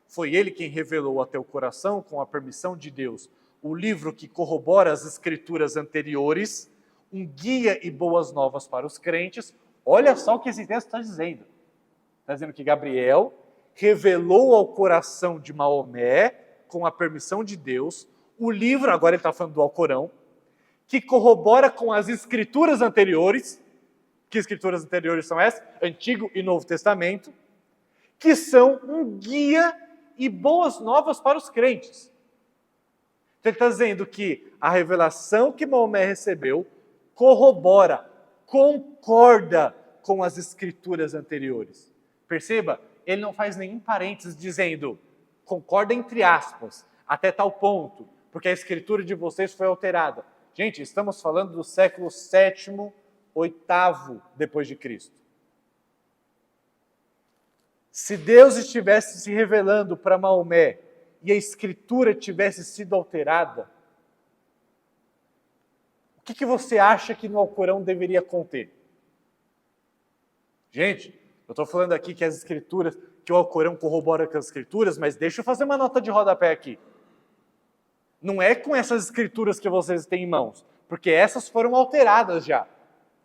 Speaker 1: foi ele quem revelou a teu coração, com a permissão de Deus, o livro que corrobora as escrituras anteriores, um guia e boas novas para os crentes. Olha só o que esse texto está dizendo. Está dizendo que Gabriel revelou ao coração de Maomé, com a permissão de Deus, o livro, agora ele está falando do Alcorão, que corrobora com as escrituras anteriores. Que escrituras anteriores são essas? Antigo e Novo Testamento, que são um guia e boas novas para os crentes. Então ele está dizendo que a revelação que Maomé recebeu corrobora, concorda com as escrituras anteriores. Perceba, ele não faz nenhum parênteses dizendo, concorda entre aspas, até tal ponto, porque a escritura de vocês foi alterada. Gente, estamos falando do século VII, VIII depois de Cristo. Se Deus estivesse se revelando para Maomé e a escritura tivesse sido alterada, o que você acha que no Alcorão deveria conter? Gente, eu estou falando aqui que as escrituras, que o Alcorão corrobora com as escrituras, mas deixa eu fazer uma nota de rodapé aqui. Não é com essas escrituras que vocês têm em mãos, porque essas foram alteradas já.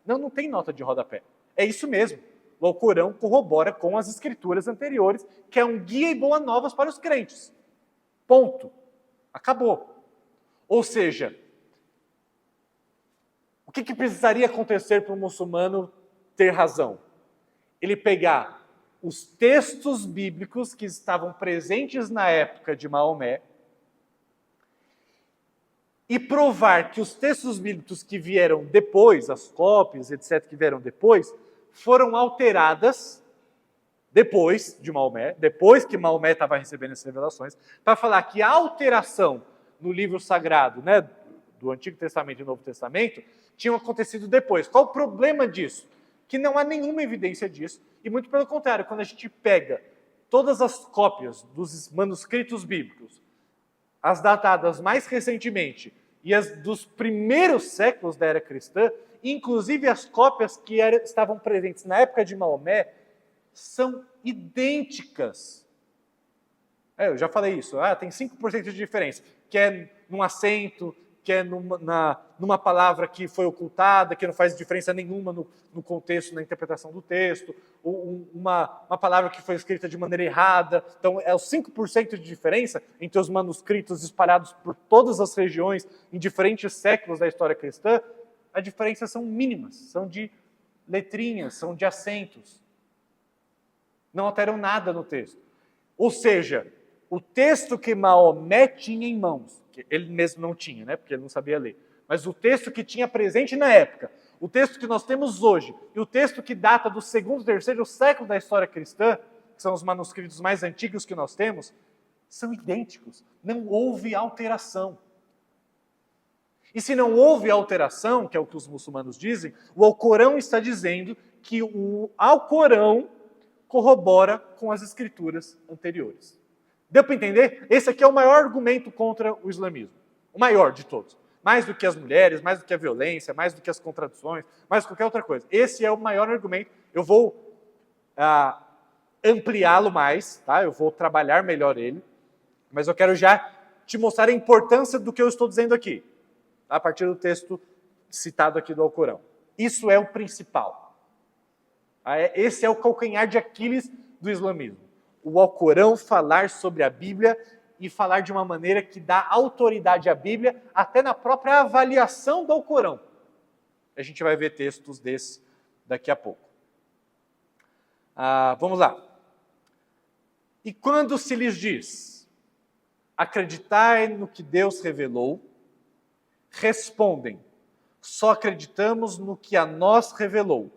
Speaker 1: Não tem nota de rodapé. É isso mesmo. O Alcorão corrobora com as escrituras anteriores, que é um guia e boas novas para os crentes. Ponto. Acabou. Ou seja, o que precisaria acontecer para o muçulmano ter razão? Ele pegar os textos bíblicos que estavam presentes na época de Maomé, e provar que os textos bíblicos que vieram depois, as cópias, etc., que vieram depois, foram alteradas depois de Maomé, depois que Maomé estava recebendo essas revelações, para falar que a alteração no livro sagrado, né, do Antigo Testamento e Novo Testamento, tinham acontecido depois. Qual o problema disso? Que não há nenhuma evidência disso, e muito pelo contrário, quando a gente pega todas as cópias dos manuscritos bíblicos, as datadas mais recentemente e as dos primeiros séculos da era cristã, inclusive as cópias que estavam presentes na época de Maomé, são idênticas. Eu já falei isso, tem 5% de diferença, que é num acento, que é numa palavra que foi ocultada, que não faz diferença nenhuma no contexto, na interpretação do texto, ou uma palavra que foi escrita de maneira errada. Então, é os 5% de diferença entre os manuscritos espalhados por todas as regiões em diferentes séculos da história cristã. As diferenças são mínimas, são de letrinhas, são de acentos. Não alteram nada no texto. Ou seja, o texto que Maomé tinha em mãos, que ele mesmo não tinha, né, porque ele não sabia ler, mas o texto que tinha presente na época, o texto que nós temos hoje, e o texto que data do segundo, terceiro século da história cristã, que são os manuscritos mais antigos que nós temos, são idênticos. Não houve alteração. E se não houve alteração, que é o que os muçulmanos dizem, o Alcorão está dizendo que o Alcorão corrobora com as escrituras anteriores. Deu para entender? Esse aqui é o maior argumento contra o islamismo. O maior de todos. Mais do que as mulheres, mais do que a violência, mais do que as contradições, mais do que qualquer outra coisa. Esse é o maior argumento. Eu vou ampliá-lo mais, tá? Eu vou trabalhar melhor ele, mas eu quero já te mostrar a importância do que eu estou dizendo aqui, tá? A partir do texto citado aqui do Alcorão. Isso é o principal. Esse é o calcanhar de Aquiles do islamismo. O Alcorão falar sobre a Bíblia e falar de uma maneira que dá autoridade à Bíblia, até na própria avaliação do Alcorão. A gente vai ver textos desses daqui a pouco. Vamos lá. E quando se lhes diz, acreditai no que Deus revelou, respondem, só acreditamos no que a nós revelou,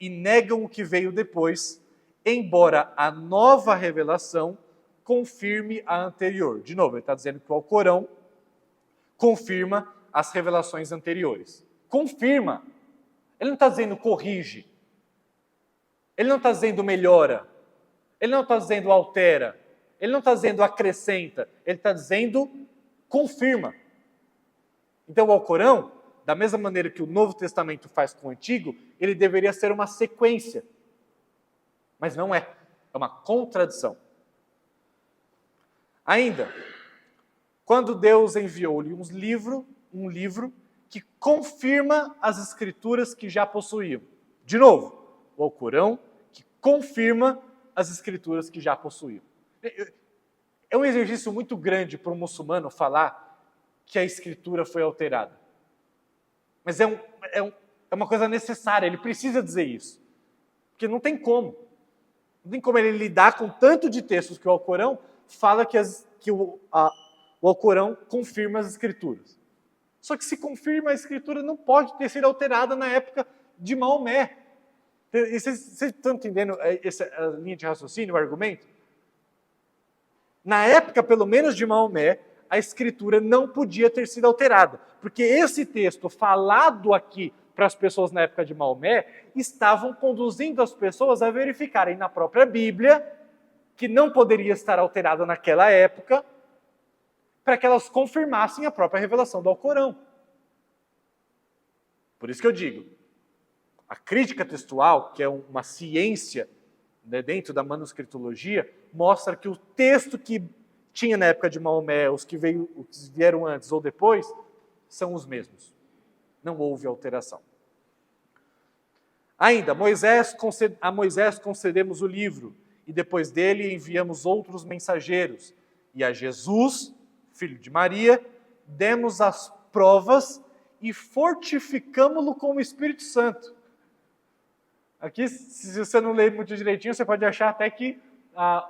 Speaker 1: e negam o que veio depois, embora a nova revelação confirme a anterior. De novo, ele está dizendo que o Alcorão confirma as revelações anteriores. Confirma. Ele não está dizendo corrige. Ele não está dizendo melhora. Ele não está dizendo altera. Ele não está dizendo acrescenta. Ele está dizendo confirma. Então o Alcorão, da mesma maneira que o Novo Testamento faz com o Antigo, ele deveria ser uma sequência. Mas não é. É uma contradição. Ainda, quando Deus enviou-lhe um livro que confirma as escrituras que já possuíam. De novo, o Alcorão que confirma as escrituras que já possuíam. É um exercício muito grande para um muçulmano falar que a escritura foi alterada. Mas é uma coisa necessária, ele precisa dizer isso. Porque não tem como. Não tem como ele lidar com tanto de textos que o Alcorão fala que o Alcorão confirma as Escrituras. Só que se confirma a Escritura, não pode ter sido alterada na época de Maomé. Vocês estão entendendo essa linha de raciocínio, o argumento? Na época, pelo menos de Maomé, a Escritura não podia ter sido alterada. Porque esse texto falado aqui para as pessoas na época de Maomé, estavam conduzindo as pessoas a verificarem na própria Bíblia, que não poderia estar alterada naquela época, para que elas confirmassem a própria revelação do Alcorão. Por isso que eu digo, a crítica textual, que é uma ciência, né, dentro da manuscritologia, mostra que o texto que tinha na época de Maomé, os que vieram antes ou depois, são os mesmos. Não houve alteração. Ainda, a Moisés concedemos o livro, e depois dele enviamos outros mensageiros. E a Jesus, filho de Maria, demos as provas e fortificamo-lo com o Espírito Santo. Aqui, se você não ler muito direitinho, você pode achar até que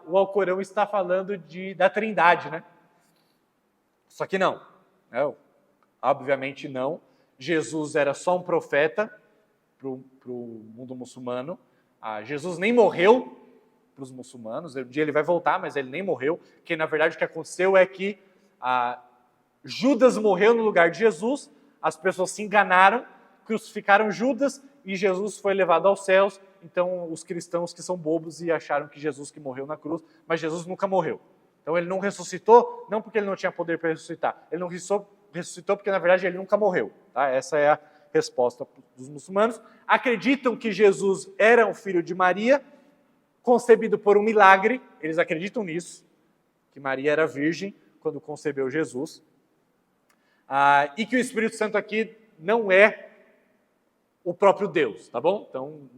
Speaker 1: o Alcorão está falando da Trindade, né? Só que não. Obviamente não. Jesus era só um profeta para o mundo muçulmano. Jesus nem morreu para os muçulmanos. Um dia ele vai voltar, mas ele nem morreu. Que na verdade o que aconteceu é que Judas morreu no lugar de Jesus. As pessoas se enganaram, crucificaram Judas e Jesus foi levado aos céus. Então os cristãos que são bobos e acharam que Jesus que morreu na cruz, mas Jesus nunca morreu. Então ele não ressuscitou, não porque ele não tinha poder para ressuscitar. Ele não ressuscitou porque na verdade ele nunca morreu. Tá? Essa é a resposta dos muçulmanos. Acreditam que Jesus era o filho de Maria, concebido por um milagre. Eles acreditam nisso, que Maria era virgem quando concebeu Jesus. E que o Espírito Santo aqui não é o próprio Deus, tá bom? Então,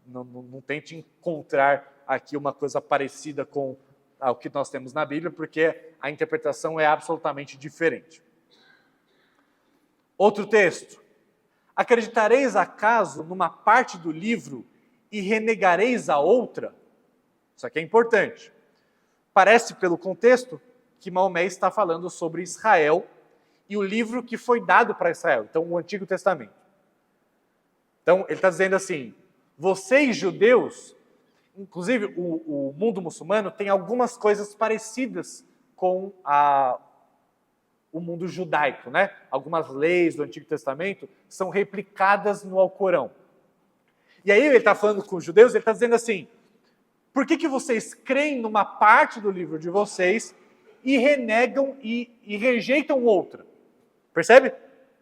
Speaker 1: não tente encontrar aqui uma coisa parecida com o que nós temos na Bíblia, porque a interpretação é absolutamente diferente. Outro texto. Acreditareis acaso numa parte do livro e renegareis a outra? Isso aqui é importante. Parece, pelo contexto, que Maomé está falando sobre Israel e o livro que foi dado para Israel, então o Antigo Testamento. Então, ele está dizendo assim, vocês judeus, inclusive o mundo muçulmano, tem algumas coisas parecidas com o mundo judaico, né? Algumas leis do Antigo Testamento são replicadas no Alcorão. E aí ele está falando com os judeus, ele está dizendo assim, por que vocês creem numa parte do livro de vocês e renegam e rejeitam outra? Percebe o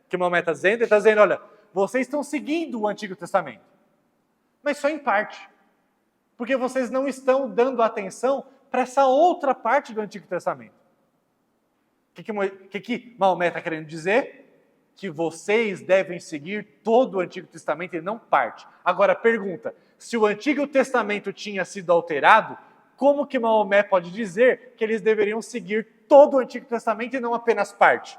Speaker 1: que Maomé está dizendo? Ele está dizendo, olha, vocês estão seguindo o Antigo Testamento, mas só em parte, porque vocês não estão dando atenção para essa outra parte do Antigo Testamento. O que Maomé está querendo dizer? Que vocês devem seguir todo o Antigo Testamento e não parte. Agora, pergunta, se o Antigo Testamento tinha sido alterado, como que Maomé pode dizer que eles deveriam seguir todo o Antigo Testamento e não apenas parte?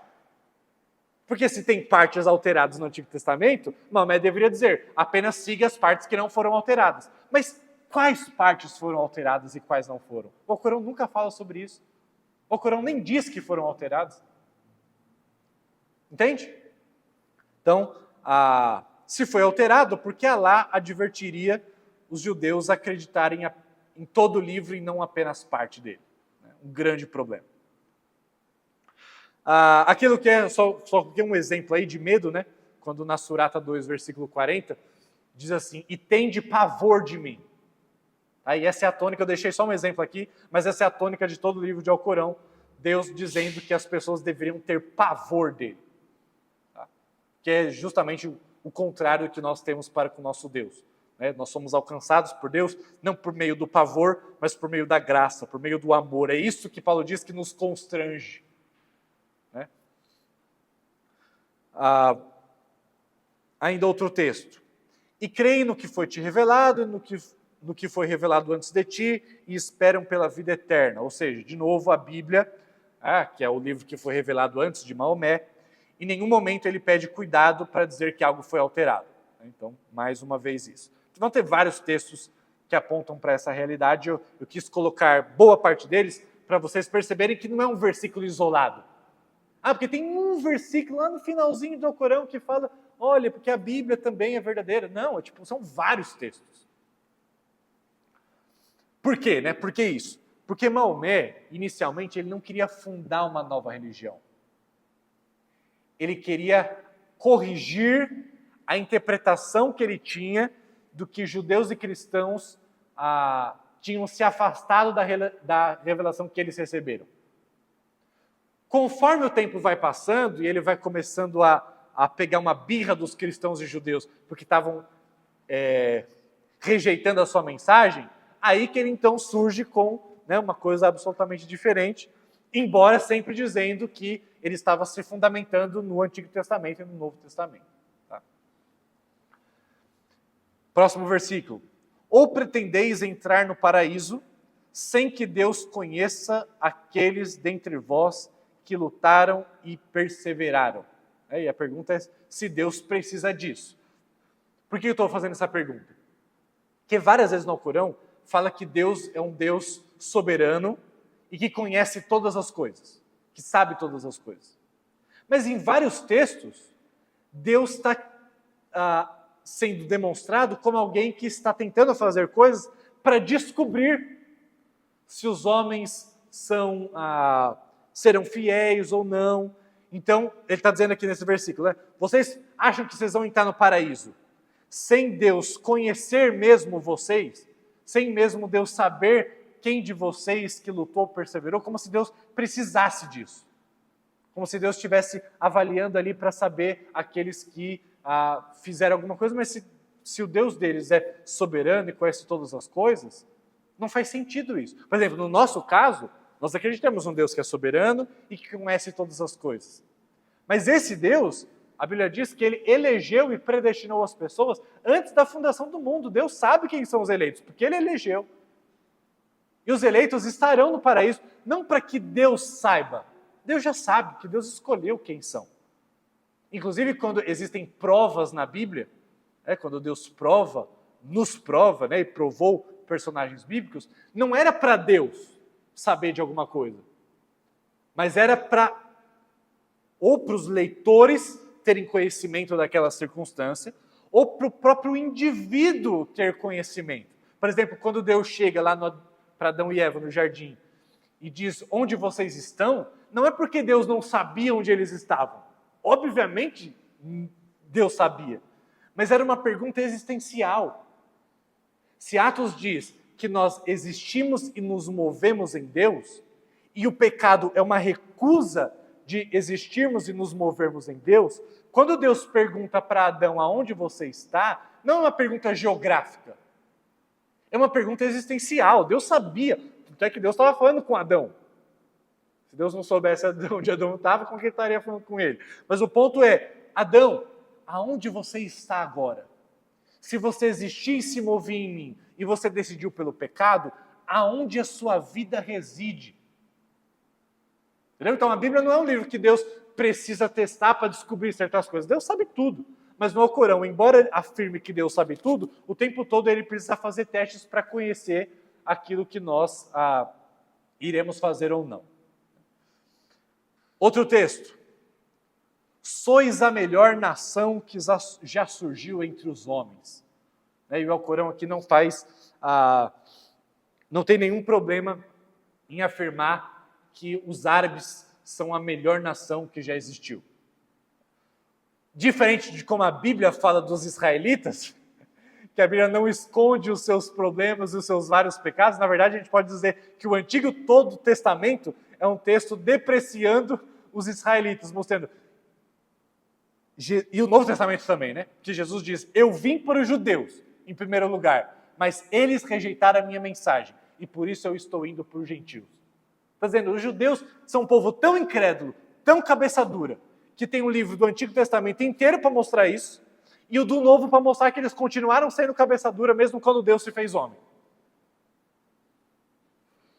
Speaker 1: Porque se tem partes alteradas no Antigo Testamento, Maomé deveria dizer, apenas siga as partes que não foram alteradas. Mas quais partes foram alteradas e quais não foram? O Alcorão nunca fala sobre isso. O Alcorão nem diz que foram alteradas. Entende? Então, se foi alterado, por que Alá advertiria os judeus a acreditarem em todo o livro e não apenas parte dele? Um grande problema. Aquilo que é, só um exemplo aí de medo, né? Quando na Surata 2, versículo 40, diz assim, e tende pavor de mim. Aí essa é a tônica, eu deixei só um exemplo aqui, mas essa é a tônica de todo o livro de Alcorão, Deus dizendo que as pessoas deveriam ter pavor dele. Tá? Que é justamente o contrário do que nós temos para com o nosso Deus. Né? Nós somos alcançados por Deus, não por meio do pavor, mas por meio da graça, por meio do amor. É isso que Paulo diz que nos constrange. Né? Ainda outro texto. E creem no que foi te revelado, no que foi revelado antes de ti, e esperam pela vida eterna. Ou seja, de novo, a Bíblia, que é o livro que foi revelado antes de Maomé, em nenhum momento ele pede cuidado para dizer que algo foi alterado. Então, mais uma vez isso. Vão ter vários textos que apontam para essa realidade. Eu quis colocar boa parte deles para vocês perceberem que não é um versículo isolado. Porque tem um versículo lá no finalzinho do Alcorão que fala, olha, porque a Bíblia também é verdadeira. Não, são vários textos. Por quê? Né? Por que isso? Porque Maomé, inicialmente, ele não queria fundar uma nova religião. Ele queria corrigir a interpretação que ele tinha do que judeus e cristãos tinham se afastado da revelação que eles receberam. Conforme o tempo vai passando e ele vai começando a pegar uma birra dos cristãos e judeus, porque estavam rejeitando a sua mensagem, aí que ele então surge com uma coisa absolutamente diferente, embora sempre dizendo que ele estava se fundamentando no Antigo Testamento e no Novo Testamento. Tá? Próximo versículo. Ou pretendeis entrar no paraíso sem que Deus conheça aqueles dentre vós que lutaram e perseveraram? E a pergunta é se Deus precisa disso. Por que eu estou fazendo essa pergunta? Porque várias vezes no Alcorão fala que Deus é um Deus soberano e que conhece todas as coisas, que sabe todas as coisas. Mas em vários textos, Deus está sendo demonstrado como alguém que está tentando fazer coisas para descobrir se os homens serão fiéis ou não. Então, ele está dizendo aqui nesse versículo, né? Vocês acham que vocês vão entrar no paraíso sem Deus conhecer mesmo vocês? Sem mesmo Deus saber quem de vocês que lutou, perseverou? Como se Deus precisasse disso. Como se Deus estivesse avaliando ali para saber aqueles que fizeram alguma coisa, mas se o Deus deles é soberano e conhece todas as coisas, não faz sentido isso. Por exemplo, no nosso caso, nós acreditamos num Deus que é soberano e que conhece todas as coisas. Mas esse Deus, a Bíblia diz que ele elegeu e predestinou as pessoas antes da fundação do mundo. Deus sabe quem são os eleitos, porque ele elegeu. E os eleitos estarão no paraíso, não para que Deus saiba. Deus já sabe que Deus escolheu quem são. Inclusive, quando existem provas na Bíblia, quando Deus nos prova, e provou personagens bíblicos, não era para Deus saber de alguma coisa, mas era ou para os leitores terem conhecimento daquela circunstância, ou para o próprio indivíduo ter conhecimento. Por exemplo, quando Deus chega lá para Adão e Eva no jardim e diz onde vocês estão, não é porque Deus não sabia onde eles estavam. Obviamente, Deus sabia. Mas era uma pergunta existencial. Se Atos diz que nós existimos e nos movemos em Deus, e o pecado é uma recusa de existirmos e nos movermos em Deus, quando Deus pergunta para Adão aonde você está, não é uma pergunta geográfica. É uma pergunta existencial. Deus sabia. Tanto é que Deus estava falando com Adão. Se Deus não soubesse onde Adão estava, como que ele estaria falando com ele? Mas o ponto é, Adão, aonde você está agora? Se você existir e se mover em mim, e você decidiu pelo pecado, aonde a sua vida reside? Entendeu? Então a Bíblia não é um livro que Deus precisa testar para descobrir certas coisas. Deus sabe tudo. Mas no Alcorão, embora afirme que Deus sabe tudo, o tempo todo ele precisa fazer testes para conhecer aquilo que nós iremos fazer ou não. Outro texto. Sois a melhor nação que já surgiu entre os homens. E o Alcorão aqui não tem nenhum problema em afirmar que os árabes são a melhor nação que já existiu. Diferente de como a Bíblia fala dos israelitas, que a Bíblia não esconde os seus problemas e os seus vários pecados, na verdade a gente pode dizer que o Antigo todo Testamento é um texto depreciando os israelitas, mostrando. E o Novo Testamento também, que Jesus diz, eu vim para os judeus, em primeiro lugar, mas eles rejeitaram a minha mensagem, e por isso eu estou indo para os gentios. Está dizendo, os judeus são um povo tão incrédulo, tão cabeça dura, que tem um livro do Antigo Testamento inteiro para mostrar isso, e o do Novo para mostrar que eles continuaram sendo cabeça dura, mesmo quando Deus se fez homem.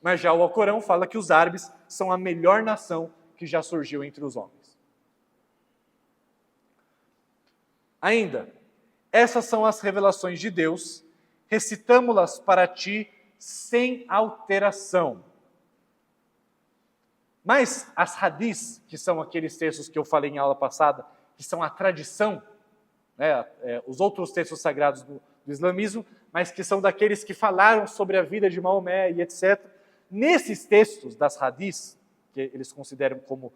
Speaker 1: Mas já o Alcorão fala que os árabes são a melhor nação que já surgiu entre os homens. Ainda, essas são as revelações de Deus, recitamo-las para ti sem alteração. Mas as hadis, que são aqueles textos que eu falei em aula passada, que são a tradição, os outros textos sagrados do islamismo, mas que são daqueles que falaram sobre a vida de Maomé e etc. Nesses textos das hadis, que eles consideram como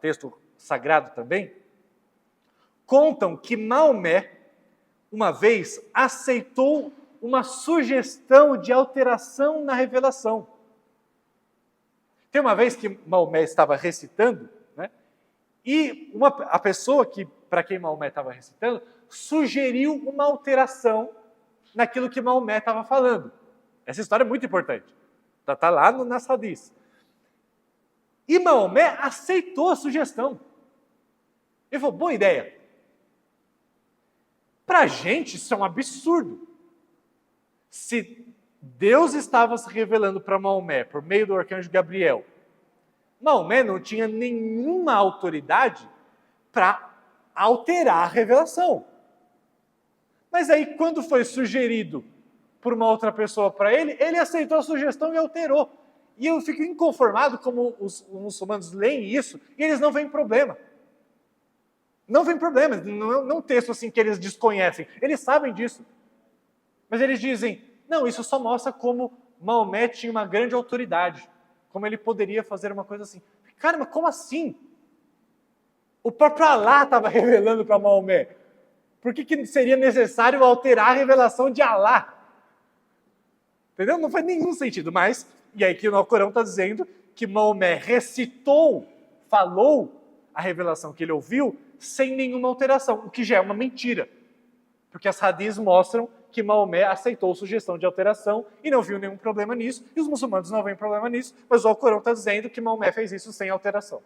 Speaker 1: texto sagrado também, contam que Maomé, uma vez, aceitou uma sugestão de alteração na revelação. Tem uma vez que Maomé estava recitando, e a pessoa para quem Maomé estava recitando, sugeriu uma alteração naquilo que Maomé estava falando. Essa história é muito importante. Está lá nas hadis. E Maomé aceitou a sugestão. Ele falou, boa ideia. Para a gente isso é um absurdo. Se Deus estava se revelando para Maomé por meio do arcanjo Gabriel, Maomé não tinha nenhuma autoridade para alterar a revelação. Mas aí, quando foi sugerido por uma outra pessoa para ele, ele aceitou a sugestão e alterou. E eu fico inconformado como os muçulmanos leem isso e eles não veem problema. Não vem problema, não é um texto assim que eles desconhecem, eles sabem disso. Mas eles dizem, não, isso só mostra como Maomé tinha uma grande autoridade, como ele poderia fazer uma coisa assim. Cara, mas como assim? O próprio Alá estava revelando para Maomé. Por que seria necessário alterar a revelação de Alá? Entendeu? Não faz nenhum sentido, mas, e aí que no Alcorão está dizendo que Maomé recitou, falou a revelação que ele ouviu sem nenhuma alteração, o que já é uma mentira. Porque as hadis mostram que Maomé aceitou sugestão de alteração e não viu nenhum problema nisso, e os muçulmanos não veem problema nisso, mas o Alcorão está dizendo que Maomé fez isso sem alteração.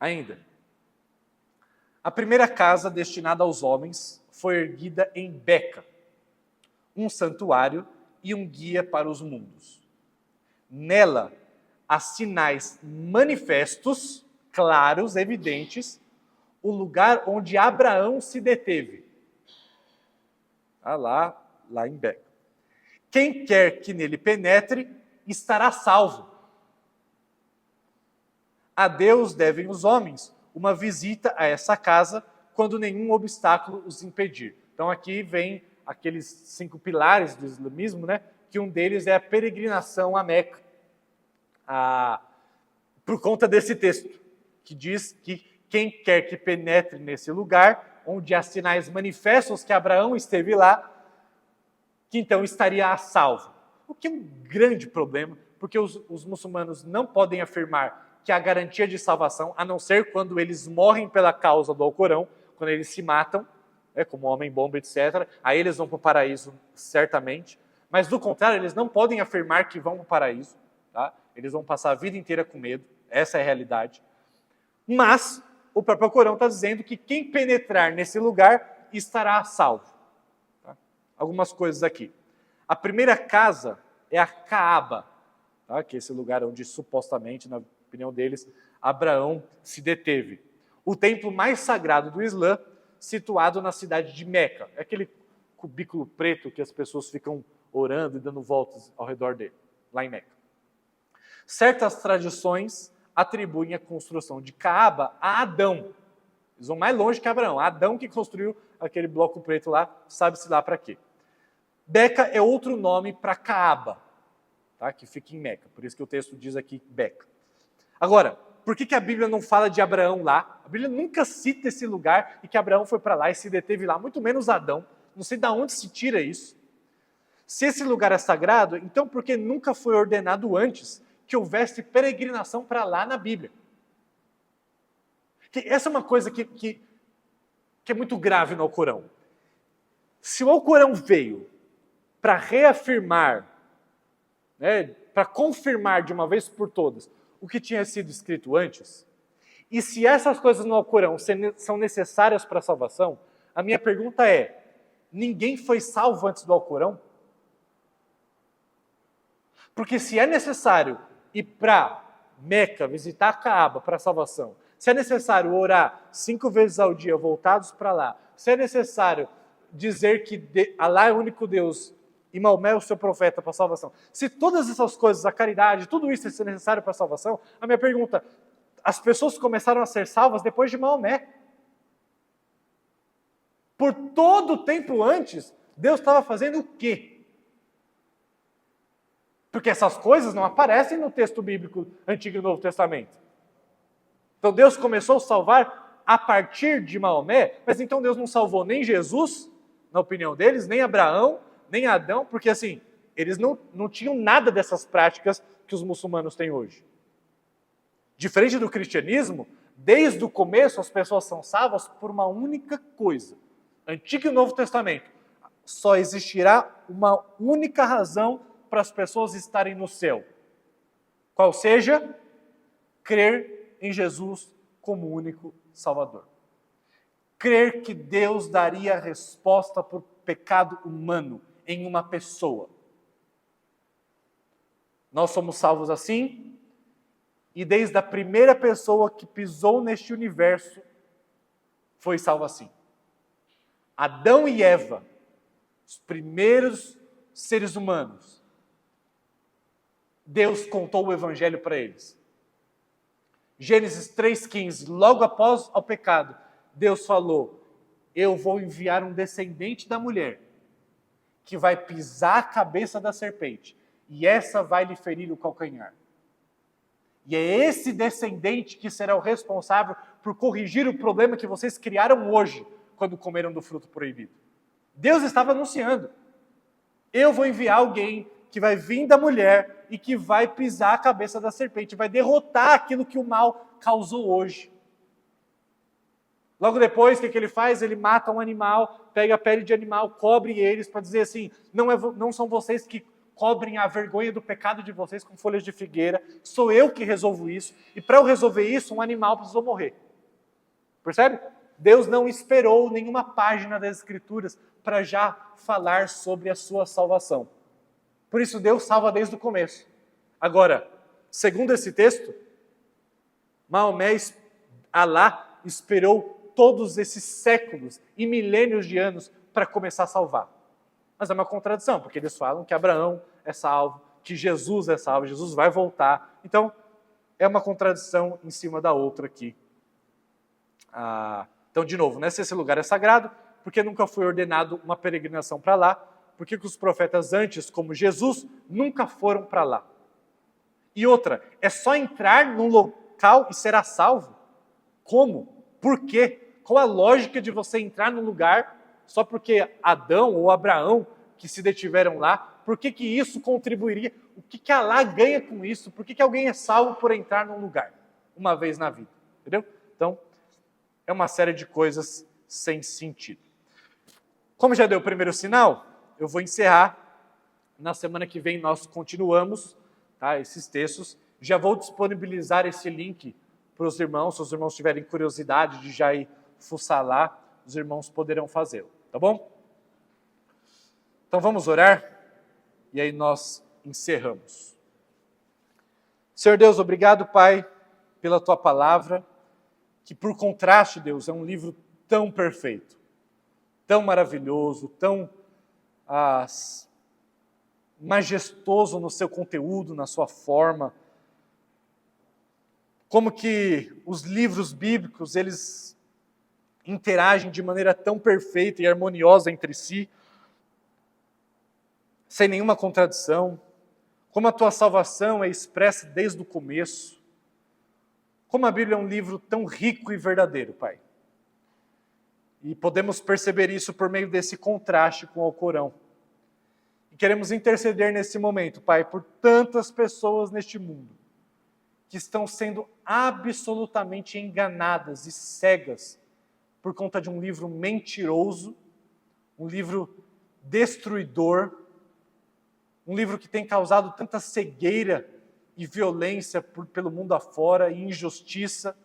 Speaker 1: Ainda, a primeira casa destinada aos homens foi erguida em Beca, um santuário e um guia para os mundos. Nela, há sinais manifestos, claros, evidentes, o lugar onde Abraão se deteve. Lá em Beca. Quem quer que nele penetre, estará salvo. A Deus devem os homens uma visita a essa casa quando nenhum obstáculo os impedir. Então aqui vem aqueles 5 pilares do islamismo, né? Que um deles é a peregrinação a Meca. Por conta desse texto, que diz que quem quer que penetre nesse lugar, onde há sinais manifestos que Abraão esteve lá, que então estaria a salvo. O que é um grande problema, porque os muçulmanos não podem afirmar que há garantia de salvação, a não ser quando eles morrem pela causa do Alcorão, quando eles se matam, como homem-bomba, etc. Aí eles vão para o paraíso, certamente. Mas, do contrário, eles não podem afirmar que vão para o paraíso. Tá? Eles vão passar a vida inteira com medo. Essa é a realidade. Mas o próprio Alcorão está dizendo que quem penetrar nesse lugar estará a salvo. Tá? Algumas coisas aqui. A primeira casa é a Kaaba, tá? Que é esse lugar onde supostamente, na opinião deles, Abraão se deteve. O templo mais sagrado do Islã, situado na cidade de Meca. É aquele cubículo preto que as pessoas ficam orando e dando voltas ao redor dele, lá em Meca. Certas tradições atribuem a construção de Kaaba a Adão. Eles vão mais longe que Abraão. Adão que construiu aquele bloco preto lá, sabe-se lá para quê. Beca é outro nome para Kaaba, tá? Que fica em Meca. Por isso que o texto diz aqui Beca. Agora, por que a Bíblia não fala de Abraão lá? A Bíblia nunca cita esse lugar e que Abraão foi para lá e se deteve lá, muito menos Adão. Não sei de onde se tira isso. Se esse lugar é sagrado, então por que nunca foi ordenado antes que houvesse peregrinação para lá na Bíblia? Essa é uma coisa que é muito grave no Alcorão. Se o Alcorão veio para reafirmar, para confirmar de uma vez por todas o que tinha sido escrito antes, e se essas coisas no Alcorão são necessárias para a salvação, a minha pergunta é, ninguém foi salvo antes do Alcorão? Porque se é necessário ir para Meca, visitar a Kaaba para a salvação, se é necessário orar 5 vezes ao dia voltados para lá, se é necessário dizer que Alá é o único Deus e Maomé é o seu profeta para a salvação, se todas essas coisas, a caridade, tudo isso é necessário para a salvação, a minha pergunta, as pessoas começaram a ser salvas depois de Maomé. Por todo o tempo antes, Deus estava fazendo o quê? Porque essas coisas não aparecem no texto bíblico Antigo e Novo Testamento. Então Deus começou a salvar a partir de Maomé, mas então Deus não salvou nem Jesus, na opinião deles, nem Abraão, nem Adão, porque assim, eles não tinham nada dessas práticas que os muçulmanos têm hoje. Diferente do cristianismo, desde o começo as pessoas são salvas por uma única coisa. Antigo e Novo Testamento. Só existirá uma única razão para as pessoas estarem no céu. Qual seja? Crer em Jesus como único Salvador. Crer que Deus daria a resposta para o pecado humano em uma pessoa. Nós somos salvos assim, e desde a primeira pessoa que pisou neste universo, foi salvo assim. Adão e Eva, os primeiros seres humanos, Deus contou o evangelho para eles. Gênesis 3,15, logo após o pecado, Deus falou: eu vou enviar um descendente da mulher que vai pisar a cabeça da serpente e essa vai lhe ferir o calcanhar. E é esse descendente que será o responsável por corrigir o problema que vocês criaram hoje, quando comeram do fruto proibido. Deus estava anunciando: eu vou enviar alguém que vai vir da mulher e que vai pisar a cabeça da serpente, vai derrotar aquilo que o mal causou hoje. Logo depois, o que ele faz? Ele mata um animal, pega a pele de animal, cobre eles, para dizer assim: não são vocês que cobrem a vergonha do pecado de vocês com folhas de figueira, sou eu que resolvo isso, e para eu resolver isso, um animal precisou morrer. Percebe? Deus não esperou nenhuma página das Escrituras para já falar sobre a sua salvação. Por isso Deus salva desde o começo. Agora, segundo esse texto, Maomé, Alá, esperou todos esses séculos e milênios de anos para começar a salvar. Mas é uma contradição, porque eles falam que Abraão é salvo, que Jesus é salvo, Jesus vai voltar. Então, é uma contradição em cima da outra aqui. Então, de novo, se esse lugar é sagrado, porque nunca foi ordenado uma peregrinação para lá, porque os profetas antes, como Jesus, nunca foram para lá. E outra, é só entrar num local e será salvo? Como? Por quê? Qual a lógica de você entrar num lugar só porque Adão ou Abraão que se detiveram lá? Por que isso contribuiria? O que Alá ganha com isso? Por que alguém é salvo por entrar num lugar uma vez na vida? Entendeu? Então, é uma série de coisas sem sentido. Como já deu o primeiro sinal, eu vou encerrar. Na semana que vem nós continuamos, tá, esses textos. Já vou disponibilizar esse link para os irmãos. Se os irmãos tiverem curiosidade de já ir fuçar lá, os irmãos poderão fazê-lo. Tá bom? Então vamos orar e aí nós encerramos. Senhor Deus, obrigado, Pai, pela Tua palavra, que por contraste, Deus, é um livro tão perfeito, tão maravilhoso, tão majestoso no seu conteúdo, na sua forma. Como que os livros bíblicos, eles interagem de maneira tão perfeita e harmoniosa entre si, sem nenhuma contradição. Como a tua salvação é expressa desde o começo. Como a Bíblia é um livro tão rico e verdadeiro, Pai. E podemos perceber isso por meio desse contraste com o Alcorão. E queremos interceder nesse momento, Pai, por tantas pessoas neste mundo que estão sendo absolutamente enganadas e cegas por conta de um livro mentiroso, um livro destruidor, um livro que tem causado tanta cegueira e violência pelo mundo afora e injustiça.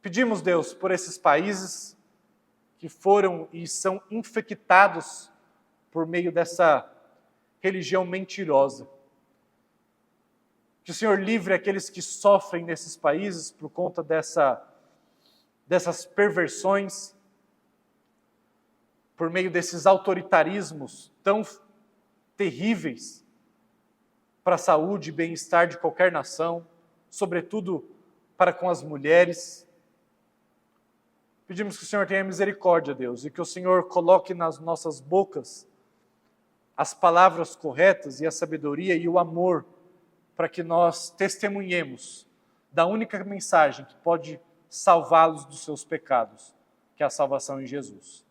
Speaker 1: Pedimos, Deus, por esses países que foram e são infectados por meio dessa religião mentirosa. Que o Senhor livre aqueles que sofrem nesses países por conta dessas perversões, por meio desses autoritarismos tão terríveis para a saúde e bem-estar de qualquer nação, sobretudo para com as mulheres. Pedimos que o Senhor tenha misericórdia, Deus, e que o Senhor coloque nas nossas bocas as palavras corretas e a sabedoria e o amor para que nós testemunhemos da única mensagem que pode salvá-los dos seus pecados, que é a salvação em Jesus.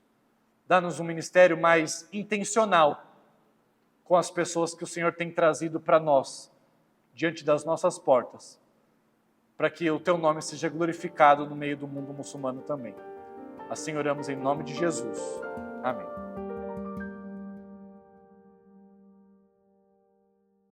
Speaker 1: Dá-nos um ministério mais intencional com as pessoas que o Senhor tem trazido para nós, diante das nossas portas, para que o Teu nome seja glorificado no meio do mundo muçulmano também. Assim oramos em nome de Jesus. Amém.